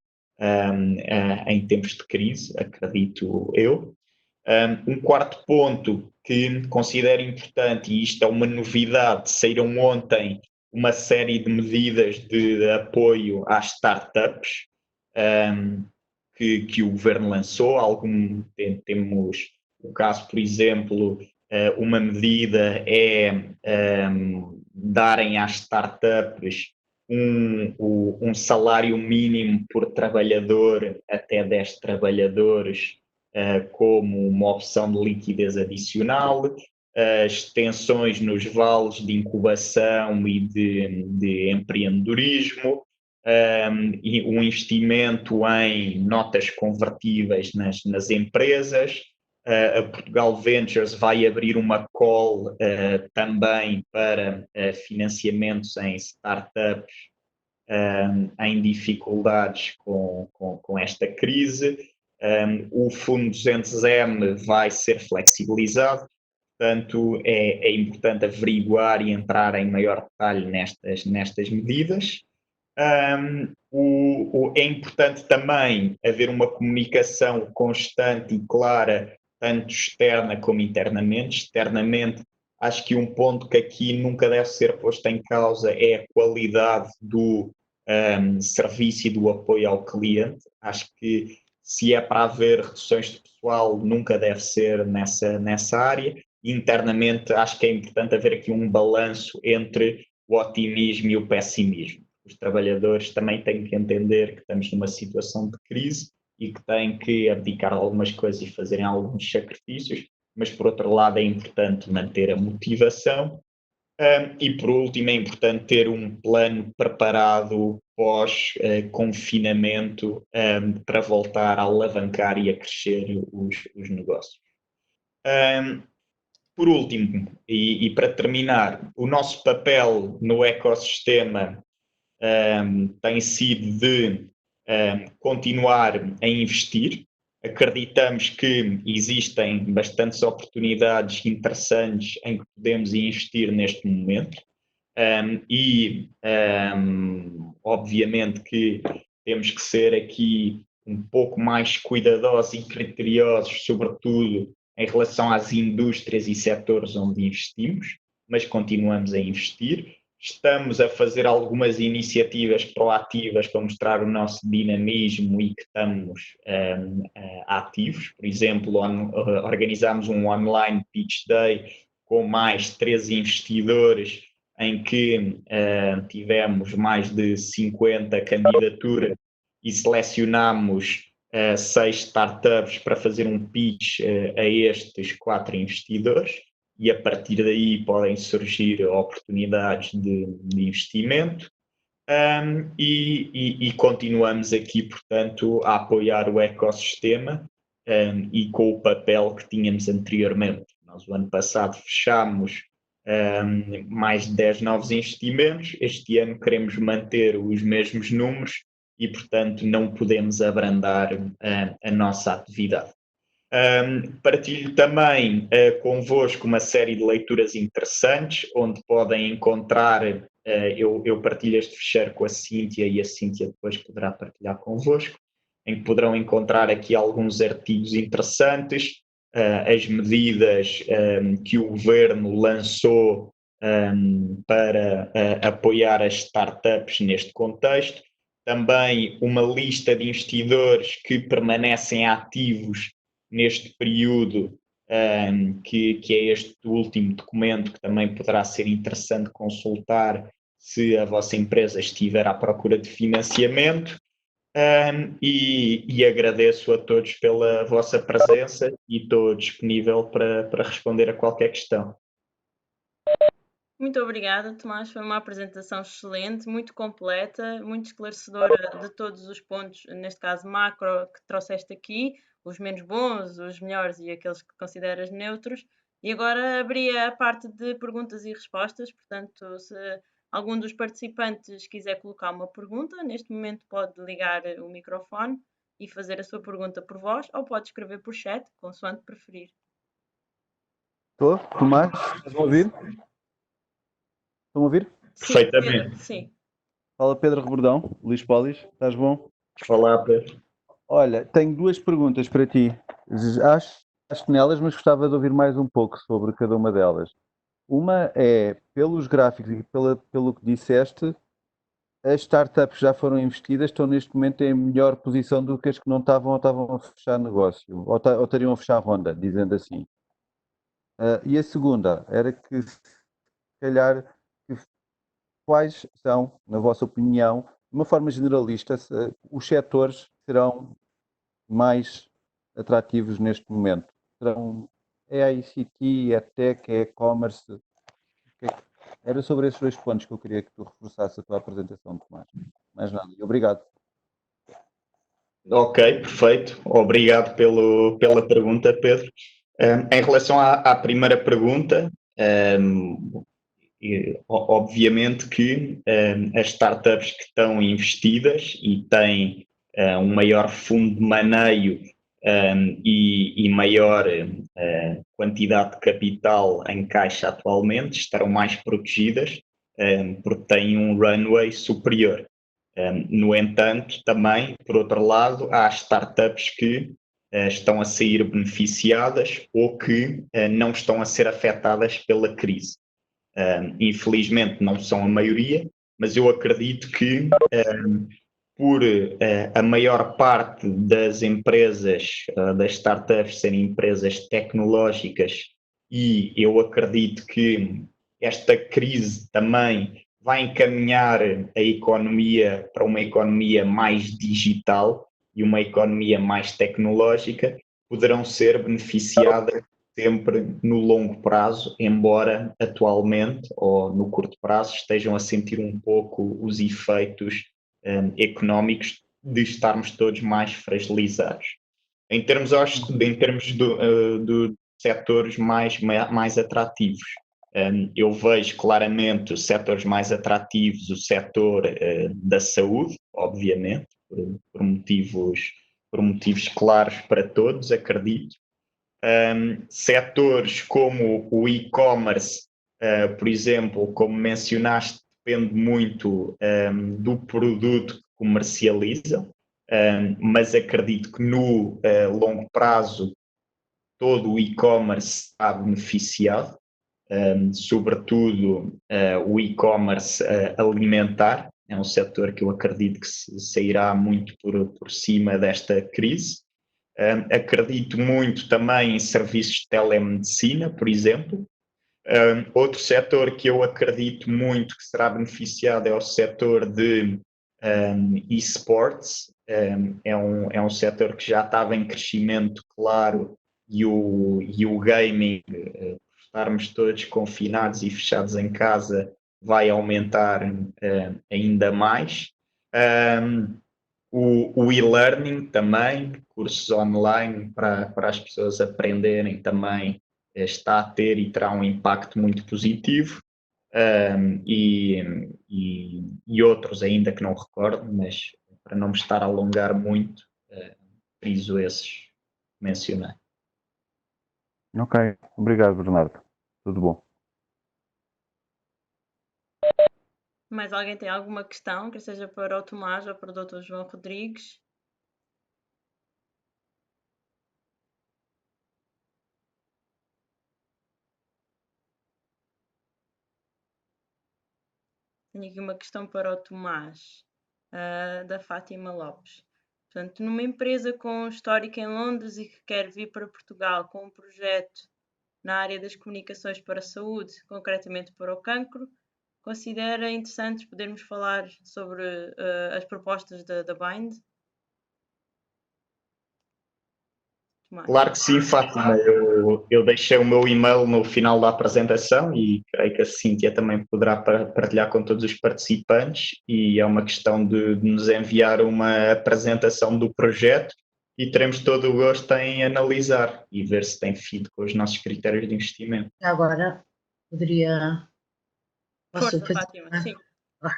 em tempos de crise, acredito eu. Um quarto ponto que considero importante, e isto é uma novidade, saíram ontem uma série de medidas de apoio às startups que o governo lançou. Temos o caso, por exemplo, uma medida é darem às startups um salário mínimo por trabalhador, até 10 trabalhadores, como uma opção de liquidez adicional, extensões nos vales de incubação e de empreendedorismo, e um investimento em notas convertíveis nas empresas. A Portugal Ventures vai abrir uma call também para financiamentos em startups em dificuldades com esta crise. O Fundo 200M vai ser flexibilizado, portanto é importante averiguar e entrar em maior detalhe nestas medidas. É importante também haver uma comunicação constante e clara, tanto externa como internamente. Externamente, Acho que um ponto que aqui nunca deve ser posto em causa é a qualidade do serviço e do apoio ao cliente. Acho que se é para haver reduções de pessoal, nunca deve ser nessa área. Internamente, acho que é importante haver aqui um balanço entre o otimismo e o pessimismo. Os trabalhadores também têm que entender que estamos numa situação de crise e que têm que abdicar de algumas coisas e fazerem alguns sacrifícios, mas por outro lado é importante manter a motivação. E por último, é importante ter um plano preparado pós-confinamento para voltar a alavancar e a crescer os negócios. Por último, e para terminar, o nosso papel no ecossistema tem sido de continuar a investir. Acreditamos que existem bastantes oportunidades interessantes em que podemos investir neste momento. Obviamente que temos que ser aqui um pouco mais cuidadosos e criteriosos, sobretudo em relação às indústrias e setores onde investimos, mas continuamos a investir. Estamos a fazer algumas iniciativas proativas para mostrar o nosso dinamismo e que estamos ativos. Por exemplo, organizamos um online pitch day com mais 13 investidores em que tivemos mais de 50 candidaturas e selecionamos 6 startups para fazer um pitch a estes 4 investidores. E a partir daí podem surgir oportunidades de investimento e continuamos aqui, portanto, a apoiar o ecossistema e com o papel que tínhamos anteriormente. Nós, o ano passado, fechámos mais de 10 novos investimentos, este ano queremos manter os mesmos números e, portanto, não podemos abrandar a nossa atividade. Partilho também convosco uma série de leituras interessantes, onde podem encontrar, eu partilho este fecheiro com a Cíntia e a Cíntia depois poderá partilhar convosco, em que poderão encontrar aqui alguns artigos interessantes, as medidas que o governo lançou para apoiar as startups neste contexto, também uma lista de investidores que permanecem ativos neste período, que é este último documento, que também poderá ser interessante consultar se a vossa empresa estiver à procura de financiamento. E agradeço a todos pela vossa presença e estou disponível para responder a qualquer questão. Muito obrigada, Tomás. Foi uma apresentação excelente, muito completa, muito esclarecedora de todos os pontos, neste caso macro, que trouxeste aqui, os menos bons, os melhores e aqueles que consideras neutros. E agora abria a parte de perguntas e respostas, portanto, se algum dos participantes quiser colocar uma pergunta, neste momento pode ligar o microfone e fazer a sua pergunta por voz, ou pode escrever por chat, consoante preferir. Estou, Tomás, estás a ouvir? Estão a ouvir? Sim, Perfeitamente. Pedro, sim. Fala Pedro Rebordão, Luís Polis, estás bom? Olá, Pedro. Olha, tenho 2 perguntas para ti. Acho nelas, mas gostava de ouvir mais um pouco sobre cada uma delas. Uma é, pelos gráficos e pelo que disseste, as startups que já foram investidas estão neste momento em melhor posição do que as que não estavam ou estavam a fechar negócio, ou estariam a fechar ronda, dizendo assim. E a segunda era que, se calhar, quais são, na vossa opinião, de uma forma generalista, os setores que serão mais atrativos neste momento? É a ICT, é tech, é e-commerce? Era sobre esses 2 pontos que eu queria que tu reforçasse a tua apresentação, Tomás. Mais nada. E obrigado. Ok, perfeito. Obrigado pela pergunta, Pedro. Em relação à primeira pergunta, obviamente que as startups que estão investidas e têm um maior fundo de maneio e maior quantidade de capital em caixa atualmente estarão mais protegidas porque têm um runway superior. No entanto, também, por outro lado, há startups que estão a sair beneficiadas ou que não estão a ser afetadas pela crise. Infelizmente não são a maioria, mas eu acredito que por a maior parte das empresas, das startups serem empresas tecnológicas, e eu acredito que esta crise também vai encaminhar a economia para uma economia mais digital e uma economia mais tecnológica, poderão ser beneficiadas sempre no longo prazo, embora atualmente ou no curto prazo estejam a sentir um pouco os efeitos económicos de estarmos todos mais fragilizados. Em termos de setores mais atrativos, eu vejo claramente os setores mais atrativos, o setor da saúde, obviamente, por motivos claros para todos, acredito. Setores como o e-commerce, por exemplo, como mencionaste, depende muito do produto que comercializam, mas acredito que no longo prazo todo o e-commerce está beneficiado, sobretudo o e-commerce alimentar, é um setor que eu acredito que sairá muito por cima desta crise. Acredito muito também em serviços de telemedicina, por exemplo. Outro setor que eu acredito muito que será beneficiado é o setor de esports. É um setor que já estava em crescimento claro e o gaming, por estarmos todos confinados e fechados em casa, vai aumentar ainda mais. O e-learning também, cursos online para as pessoas aprenderem também está a ter e terá um impacto muito positivo, e outros ainda que não recordo, mas para não me estar a alongar muito, friso esses que mencionei. Ok, obrigado, Bernardo. Tudo bom. Mais alguém tem alguma questão, que seja para o Tomás ou para o Dr. João Rodrigues? Tenho aqui uma questão para o Tomás, da Fátima Lopes. Portanto, numa empresa com histórico em Londres e que quer vir para Portugal com um projeto na área das comunicações para a saúde, concretamente para o cancro, considera interessante podermos falar sobre as propostas da Bind? Tomás. Claro que sim, Fátima. Eu deixei o meu e-mail no final da apresentação e creio que a Cíntia também poderá partilhar com todos os participantes, e é uma questão de nos enviar uma apresentação do projeto e teremos todo o gosto em analisar e ver se tem fit com os nossos critérios de investimento. Agora, posso Força, Fátima, sim.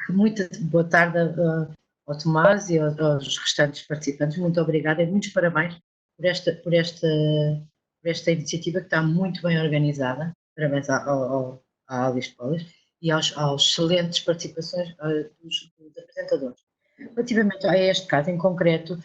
Muito boa tarde ao Tomás e aos restantes participantes. Muito obrigada e muitos parabéns por esta iniciativa que está muito bem organizada. Parabéns à Alice Polis e às excelentes participações dos apresentadores. Relativamente a este caso em concreto,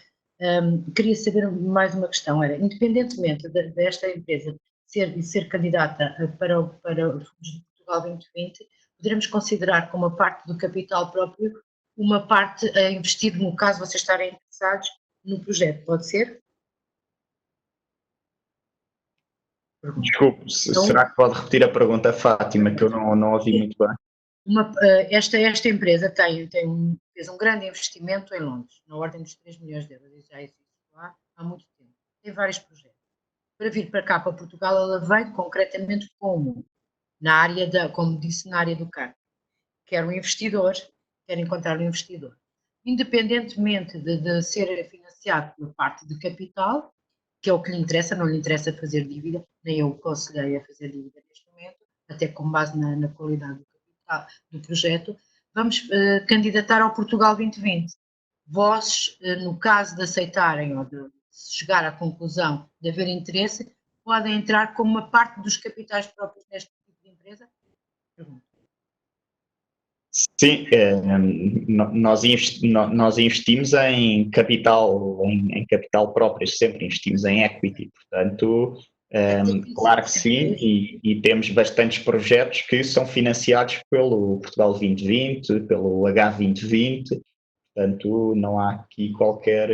queria saber mais uma questão, era, independentemente desta empresa ser candidata para os fundos de Portugal 2020, poderemos considerar como uma parte do capital próprio uma parte a investir, no caso vocês estarem interessados no projeto, pode ser? Desculpe, então, será que pode repetir a pergunta, Fátima, que eu não ouvi muito bem? Esta empresa fez um grande investimento em Londres, na ordem dos 3 milhões de euros, e já existe lá há muito tempo. Tem vários projetos. Para vir para cá, para Portugal, ela vem concretamente na área como disse, na área do campo. Quer um investidor, quer encontrar um investidor. Independentemente de ser financiado por parte de capital, que é o que lhe interessa, não lhe interessa fazer dívida, nem eu aconselhei a fazer dívida neste momento, até com base na qualidade do capital do projeto, vamos candidatar ao Portugal 2020. Vós, no caso de aceitarem ou de chegar à conclusão de haver interesse, podem entrar como uma parte dos capitais próprios neste tipo de empresa? Pergunta. Sim, nós investimos em capital, em capital próprio, sempre investimos em equity, portanto, claro que sim, e temos bastantes projetos que são financiados pelo Portugal 2020, pelo H2020, portanto, não há aqui qualquer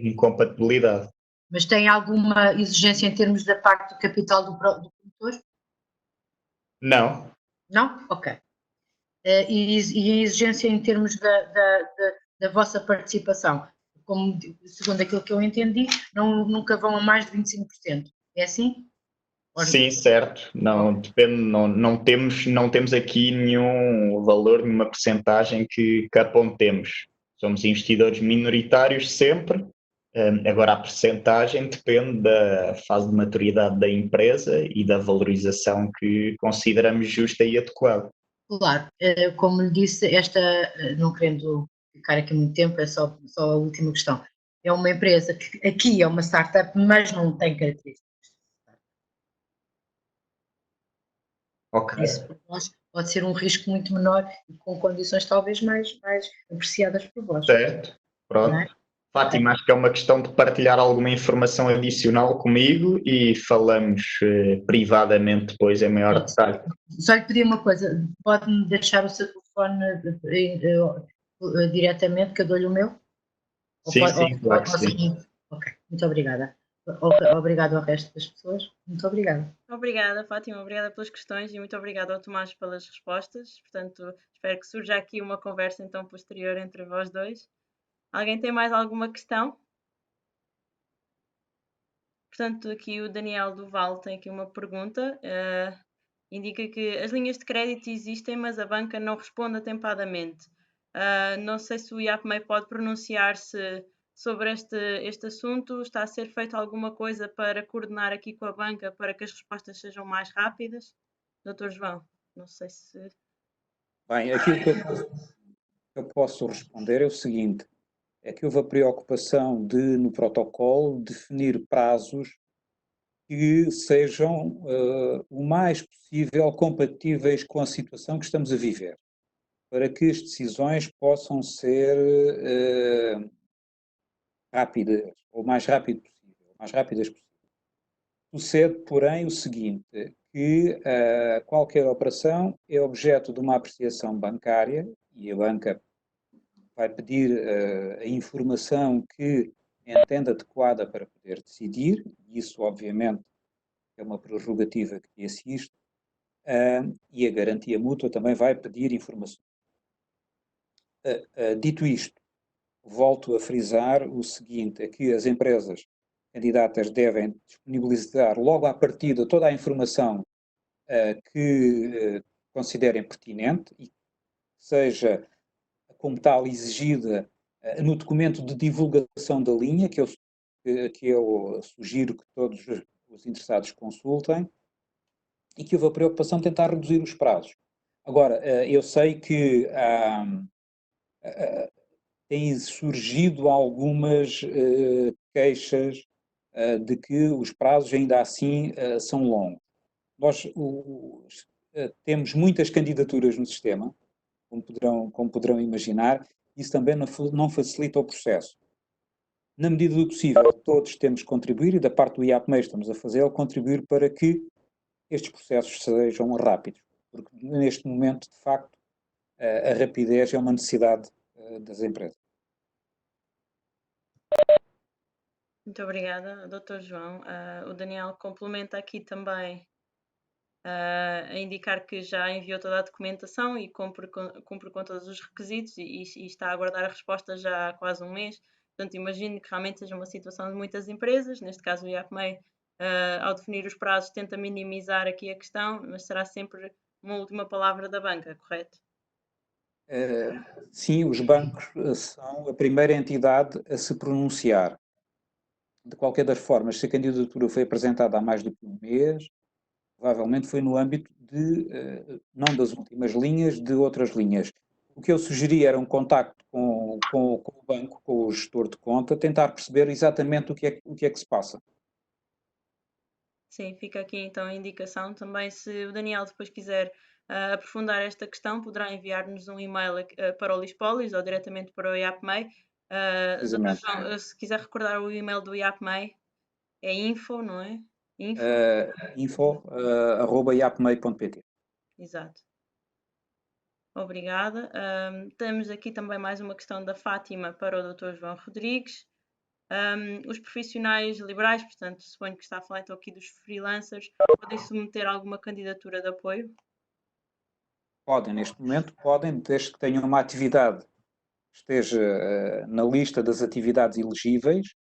incompatibilidade. Mas tem alguma exigência em termos da parte do capital do promotor? Não. Não? Ok. E a exigência em termos da vossa participação? Como, segundo aquilo que eu entendi, nunca vão a mais de 25%. É assim? Sim, certo. Não, depende, não temos aqui nenhum valor, nenhuma percentagem que apontemos. Somos investidores minoritários sempre. Agora, a percentagem depende da fase de maturidade da empresa e da valorização que consideramos justa e adequada. Claro, como lhe disse, não querendo ficar aqui muito tempo, é só a última questão. É uma empresa que aqui é uma startup, mas não tem características. Ok. Isso para nós pode ser um risco muito menor e com condições talvez mais apreciadas por vós. Certo. Pronto. Não é? Fátima, acho que é uma questão de partilhar alguma informação adicional comigo e falamos privadamente depois em maior detalhe. Só lhe pedir uma coisa, pode-me deixar o seu telefone diretamente, que eu dou-lhe o meu? Sim, claro que sim. Ok, muito obrigada. Obrigado ao resto das pessoas. Muito obrigada. Obrigada, Fátima, obrigada pelas questões e muito obrigada ao Tomás pelas respostas. Portanto, espero que surja aqui uma conversa então posterior entre vós dois. Alguém tem mais alguma questão? Portanto, aqui o Daniel Duval tem aqui uma pergunta. Indica que as linhas de crédito existem, mas a banca não responde atempadamente. Não sei se o IAPMEI pode pronunciar-se sobre este assunto. Está a ser feito alguma coisa para coordenar aqui com a banca para que as respostas sejam mais rápidas? Doutor João, não sei se... Bem, aquilo que eu posso responder é o seguinte, é que houve a preocupação de, no protocolo, definir prazos que sejam o mais possível compatíveis com a situação que estamos a viver, para que as decisões possam ser rápidas, ou mais rápido possível, mais rápidas possível. Sucede, porém, o seguinte, que qualquer operação é objeto de uma apreciação bancária e a banca vai pedir a informação que entende adequada para poder decidir, e isso, obviamente, é uma prerrogativa que lhe assiste, e a garantia mútua também vai pedir informação. Dito isto, volto a frisar o seguinte, é que as empresas candidatas devem disponibilizar logo à partida toda a informação que considerem pertinente e que seja como tal exigida no documento de divulgação da linha, que eu sugiro que todos os interessados consultem, e que houve a preocupação de tentar reduzir os prazos. Agora, eu sei que têm surgido algumas queixas de que os prazos ainda assim são longos. Nós temos muitas candidaturas no sistema, como poderão imaginar, isso também não facilita o processo. Na medida do possível, todos temos que contribuir, e da parte do IAPMEI estamos a fazer, contribuir para que estes processos sejam rápidos, porque neste momento, de facto, a rapidez é uma necessidade das empresas. Muito obrigada, Dr. João. O Daniel complementa aqui também a indicar que já enviou toda a documentação e cumpre com todos os requisitos e está a aguardar a resposta já há quase um mês. Portanto, imagino que realmente seja uma situação de muitas empresas, neste caso o IAPMEI, ao definir os prazos, tenta minimizar aqui a questão, mas será sempre uma última palavra da banca, correto? Sim, os bancos são a primeira entidade a se pronunciar. De qualquer das formas, se a candidatura foi apresentada há mais do que um mês, provavelmente foi no âmbito de, não das últimas linhas, de outras linhas. O que eu sugeri era um contacto com o banco, com o gestor de conta, tentar perceber exatamente o que é que se passa. Sim, fica aqui então a indicação também, se o Daniel depois quiser aprofundar esta questão, poderá enviar-nos um e-mail para o Lispolis ou diretamente para o IAPMEI. Precisamente. João, se quiser recordar o e-mail do IAPMEI, é info, não é? info@iapmei.pt. Exato. Obrigada. Temos aqui também mais uma questão da Fátima para o Dr. João Rodrigues. Os profissionais liberais, portanto, suponho que está a falar então aqui dos freelancers, podem submeter alguma candidatura de apoio? Podem, neste momento, podem, desde que tenham uma atividade que esteja na lista das atividades elegíveis,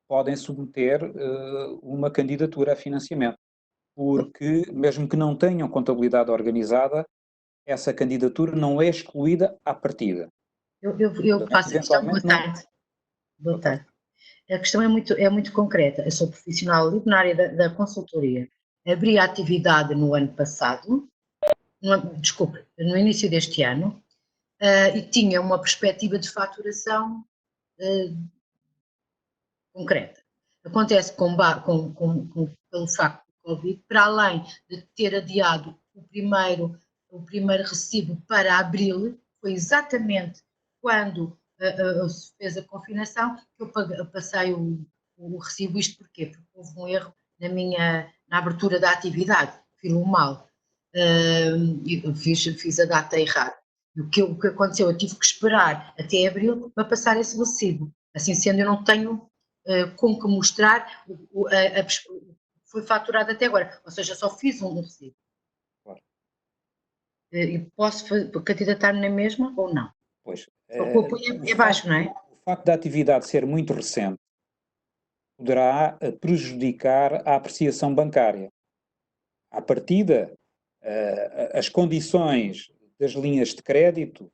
podem submeter uma candidatura a financiamento, porque mesmo que não tenham contabilidade organizada, essa candidatura não é excluída à partida. Eu faço a questão. Boa tarde. Boa tarde. A questão é muito concreta. Eu sou profissional livre na área da consultoria. Abri a atividade no ano passado, no início deste ano, e tinha uma perspectiva de faturação concreta. Acontece pelo facto do Covid, para além de ter adiado o primeiro recibo para abril, foi exatamente quando se fez a confinação que eu passei o recibo. Isto porquê? Porque houve um erro na abertura da atividade, fiz-o mal, fiz a data errada. O que aconteceu? Eu tive que esperar até abril para passar esse recibo. Assim sendo, eu não tenho com que mostrar o que foi faturado até agora, ou seja, só fiz um recibo. Claro. E posso candidatar-me na mesma ou não? Pois. O apoio é baixo, não é? O facto da atividade ser muito recente poderá prejudicar a apreciação bancária. À partida, as condições das linhas de crédito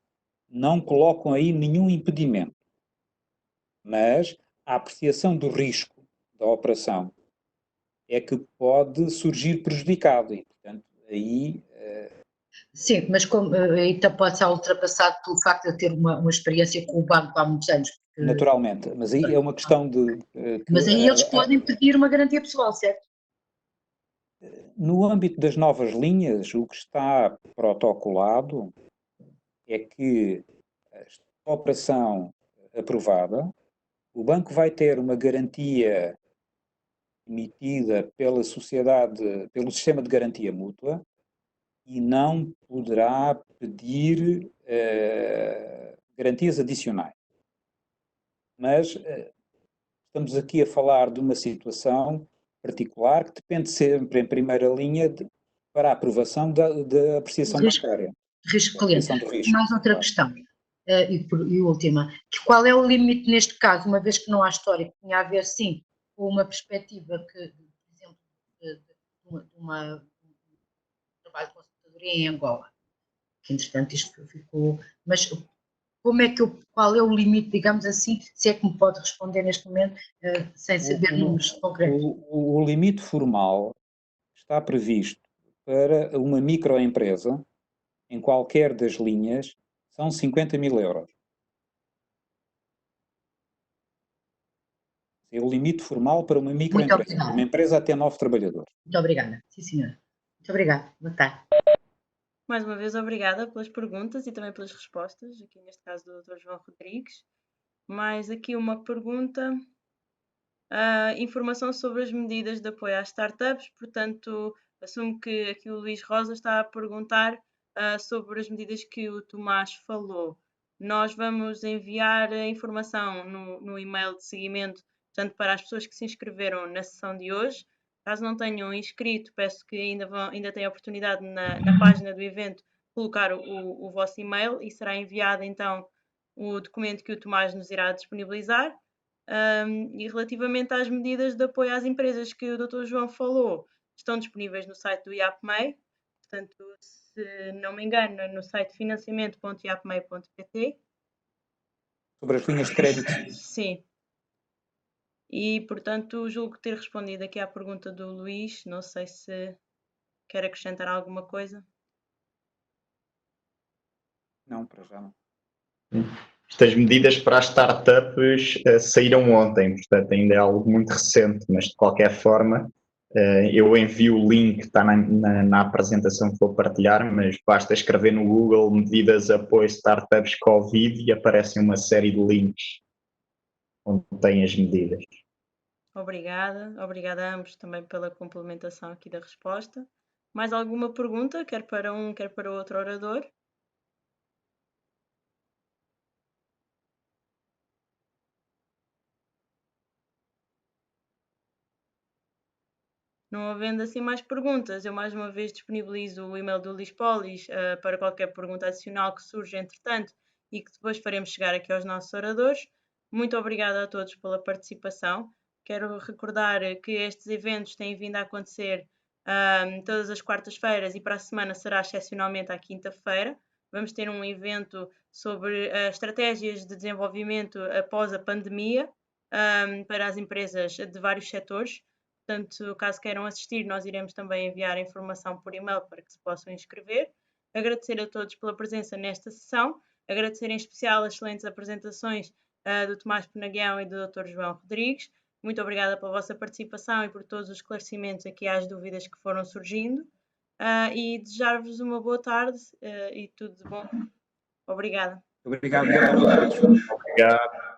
não colocam aí nenhum impedimento, mas a apreciação do risco da operação é que pode surgir prejudicado e, portanto, aí... Sim, mas aí pode ser ultrapassado pelo facto de eu ter uma experiência com o banco há muitos anos. Porque... Naturalmente, mas aí é uma questão de... mas aí eles podem pedir uma garantia pessoal, certo? No âmbito das novas linhas, o que está protocolado é que a operação aprovada, o banco vai ter uma garantia emitida pela sociedade, pelo sistema de garantia mútua, e não poderá pedir garantias adicionais. Mas estamos aqui a falar de uma situação particular que depende sempre, em primeira linha, para a aprovação da apreciação bancária. Risco cliente. Risco. Mais outra questão, e última, qual é o limite neste caso, uma vez que não há história, que tinha a ver, sim, com uma perspectiva que, por exemplo, de um trabalho de consultadoria em Angola, que entretanto isto ficou, mas qual é o limite, digamos assim, se é que me pode responder neste momento, sem saber números concretos? O limite formal está previsto para uma microempresa, em qualquer das linhas, são 50 mil euros. É o limite formal para uma microempresa, uma empresa até 9 trabalhadores. Muito obrigada, sim senhora. Muito obrigada, boa tarde. Mais uma vez, obrigada pelas perguntas e também pelas respostas, aqui neste caso do Dr. João Rodrigues. Mais aqui uma pergunta. Informação sobre as medidas de apoio às startups, portanto, assumo que aqui o Luís Rosa está a perguntar sobre as medidas que o Tomás falou. Nós vamos enviar a informação no e-mail de seguimento, portanto, para as pessoas que se inscreveram na sessão de hoje. Caso não tenham inscrito, peço que ainda tenham a oportunidade na página do evento colocar o vosso e-mail e será enviado então o documento que o Tomás nos irá disponibilizar. E relativamente às medidas de apoio às empresas que o Dr. João falou, estão disponíveis no site do IAPMEI, portanto, se não me engano, no site financiamento.iapmei.pt. Sobre as linhas de crédito. Sim. E, portanto, julgo ter respondido aqui à pergunta do Luís. Não sei se quer acrescentar alguma coisa. Não, para já não. Estas medidas para as startups saíram ontem, portanto ainda é algo muito recente, mas de qualquer forma Eu envio o link, está na apresentação que vou partilhar, mas basta escrever no Google medidas apoio startups Covid e aparecem uma série de links onde tem as medidas. Obrigada a ambos também pela complementação aqui da resposta. Mais alguma pergunta, quer para um, quer para o outro orador? Não havendo assim mais perguntas, eu mais uma vez disponibilizo o e-mail do Lispolis para qualquer pergunta adicional que surja entretanto e que depois faremos chegar aqui aos nossos oradores. Muito obrigada a todos pela participação. Quero recordar que estes eventos têm vindo a acontecer todas as quartas-feiras e para a semana será excepcionalmente à quinta-feira. Vamos ter um evento sobre estratégias de desenvolvimento após a pandemia para as empresas de vários setores. Portanto, caso queiram assistir, nós iremos também enviar a informação por e-mail para que se possam inscrever. Agradecer a todos pela presença nesta sessão, agradecer em especial as excelentes apresentações do Tomás Penaguião e do Dr. João Rodrigues. Muito obrigada pela vossa participação e por todos os esclarecimentos aqui às dúvidas que foram surgindo. E desejar-vos uma boa tarde e tudo de bom. Obrigada. Obrigado a todos. Obrigado.